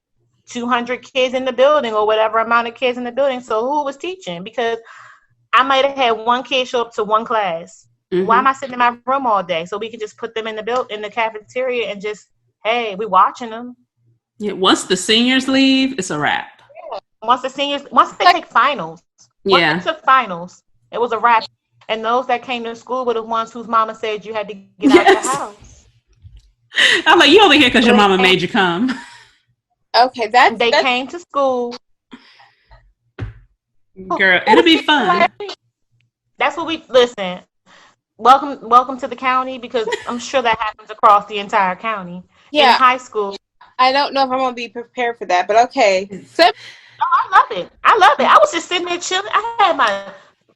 [SPEAKER 3] 200 kids in the building or whatever amount of kids in the building. So who was teaching? Because I might have had one kid show up to one class Why am I sitting in my room all day? So we can just put them in the cafeteria and just, hey, we watching them.
[SPEAKER 1] Yeah. Once the seniors leave, it's a wrap.
[SPEAKER 3] Yeah. Once they take finals. Once they took finals, it was a wrap. And those that came to school were the ones whose mama said you had to get out the house.
[SPEAKER 1] I'm like, you only here because your mama made you come.
[SPEAKER 5] Okay,
[SPEAKER 3] they came to school.
[SPEAKER 1] Girl, it'll be fun.
[SPEAKER 3] That's what we listen. Welcome to the county, because I'm sure that happens across the entire county.
[SPEAKER 5] Yeah.
[SPEAKER 3] In high school.
[SPEAKER 5] I don't know if I'm gonna be prepared for that, but okay.
[SPEAKER 3] So, I love it. I was just sitting there chilling. I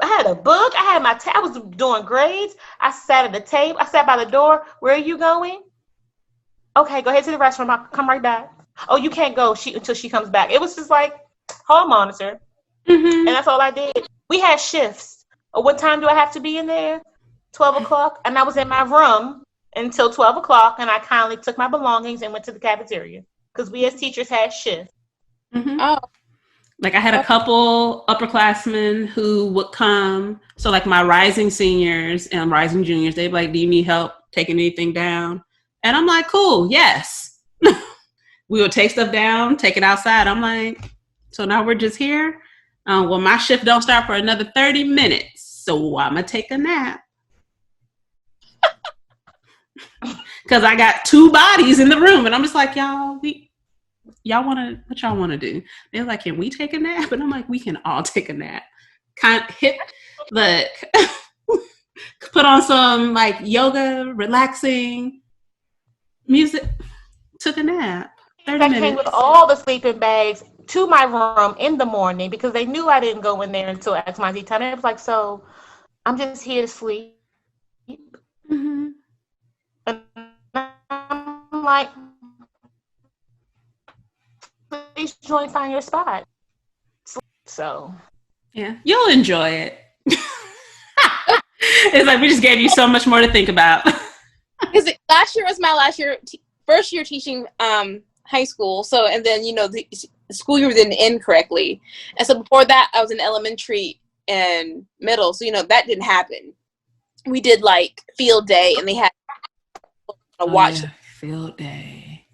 [SPEAKER 3] had a book. I was doing grades. I sat at the table. I sat by the door. Where are you going? Okay, go ahead to the restroom. I'll come right back. Oh, you can't go until she comes back. It was just like hall monitor. And that's all I did. We had shifts. What time do I have to be in there? 12 o'clock. And I was in my room until 12 o'clock. And I kindly took my belongings and went to the cafeteria. Because we as teachers had shifts.
[SPEAKER 5] Oh.
[SPEAKER 1] Like I had a couple upperclassmen who would come. So like my rising seniors and rising juniors, they'd be like, do you need help taking anything down? And I'm like, cool, yes. We would take stuff down, take it outside. I'm like, so now we're just here? Well, my shift don't start for another 30 minutes. So I'm going to take a nap. Because I got two bodies in the room. And I'm just like, what y'all want to do? They're like, can we take a nap? And I'm like, we can all take a nap. Put on some like yoga, relaxing music. Took a nap. 30 minutes.
[SPEAKER 3] Came with all the sleeping bags to my room in the morning because they knew I didn't go in there until XYZ time. It was like, so I'm just here to sleep. And I'm like, please find your spot. So,
[SPEAKER 1] yeah, you'll enjoy it. It's like we just gave you so much more to think about.
[SPEAKER 5] Because last year was my first year teaching high school. So, and then, the school year didn't end correctly. And so before that, I was in elementary and middle. So, that didn't happen. We did like field day and they had to watch.
[SPEAKER 1] Field day.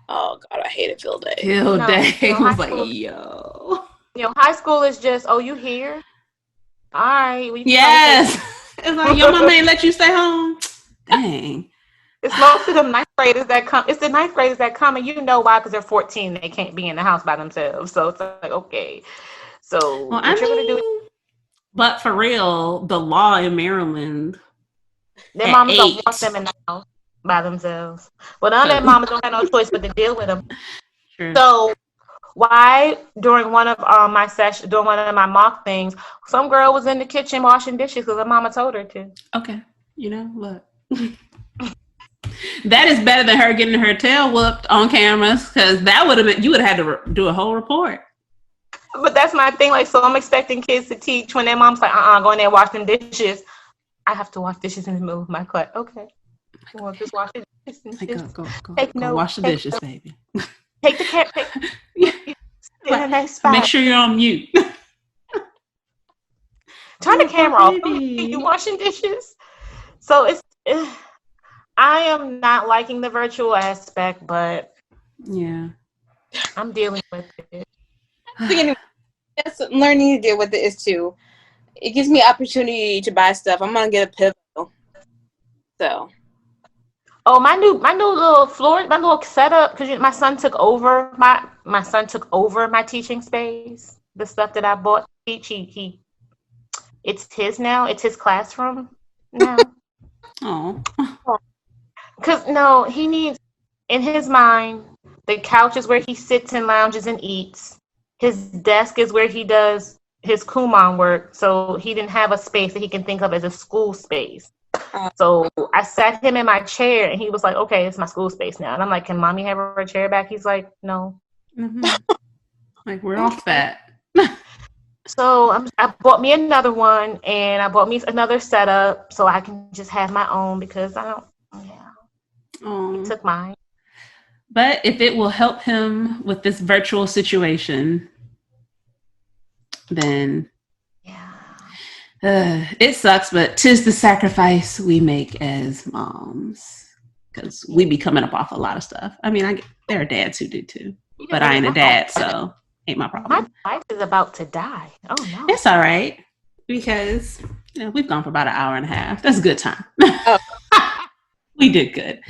[SPEAKER 5] Oh, God, I hated field day.
[SPEAKER 1] Field day. I was like,
[SPEAKER 3] high school is just, you here? All right.
[SPEAKER 1] Yes. It's like, your mama ain't let you stay home. Dang.
[SPEAKER 3] It's mostly the ninth graders that come. It's the ninth graders that come, and you know why? Because they're 14. They can't be in the house by themselves. So it's like, okay. So what you're going to do?
[SPEAKER 1] But for real, the law in Maryland.
[SPEAKER 3] Their mamas don't want them in the house by themselves. Well, none of their mamas don't have no choice but to deal with them.
[SPEAKER 1] Sure. So
[SPEAKER 3] why during one of my mock things, some girl was in the kitchen washing dishes because her mama told her to.
[SPEAKER 1] Okay. Look. That is better than her getting her tail whooped on cameras, because that would have been, you would have had to do a whole report.
[SPEAKER 3] But that's my thing. Like, so I'm expecting kids to teach when their mom's like, go in there and wash them dishes. I have to wash dishes in the middle of my class. Okay. Well, just wash the dishes. And
[SPEAKER 1] go
[SPEAKER 3] wash
[SPEAKER 1] the dishes, baby.
[SPEAKER 3] Take the cat. In a nice spot.
[SPEAKER 1] Make sure you're on mute.
[SPEAKER 3] Turn the camera off. You washing dishes? So I am not liking the virtual aspect, but
[SPEAKER 1] yeah,
[SPEAKER 3] I'm dealing with it.
[SPEAKER 5] That's learning to deal with it is too. It gives me opportunity to buy stuff. I'm gonna get a pivot. So.
[SPEAKER 3] Oh, my new little floor, my little setup, because my son took over my teaching space. The stuff that I bought, it's his now. It's his classroom now.
[SPEAKER 1] Oh.
[SPEAKER 3] Because he needs, in his mind, the couch is where he sits and lounges and eats. His desk is where he does his Kumon work. So he didn't have a space that he can think of as a school space. So I sat him in my chair and he was like, okay, it's my school space now. And I'm like, can mommy have her chair back? He's like, no.
[SPEAKER 1] Mm-hmm. Like, we're off that.
[SPEAKER 3] So I bought me another one and I bought me another setup so I can just have my own because I don't, he took mine.
[SPEAKER 1] But if it will help him with this virtual situation, then It sucks, but 'tis the sacrifice we make as moms. Because we be coming up off a lot of stuff. I mean, there are dads who do too. But I ain't a dad, so ain't my problem.
[SPEAKER 3] My wife is about to die. Oh, no.
[SPEAKER 1] It's all right. Because we've gone for about an hour and a half. That's a good time. We did good.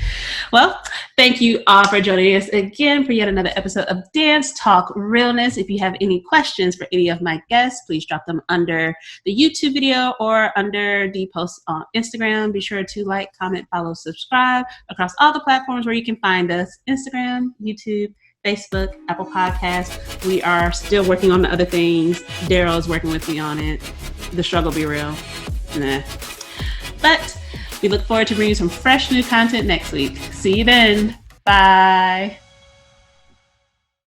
[SPEAKER 1] Well, thank you all for joining us again for yet another episode of Dance Talk Realness. If you have any questions for any of my guests, please drop them under the YouTube video or under the post on Instagram. Be sure to like, comment, follow, subscribe across all the platforms where you can find us: Instagram, YouTube, Facebook, Apple Podcasts. We are still working on the other things. Daryl's working with me on it. The struggle be real. Nah. But we look forward to bringing you some fresh new content next week. See you then. Bye.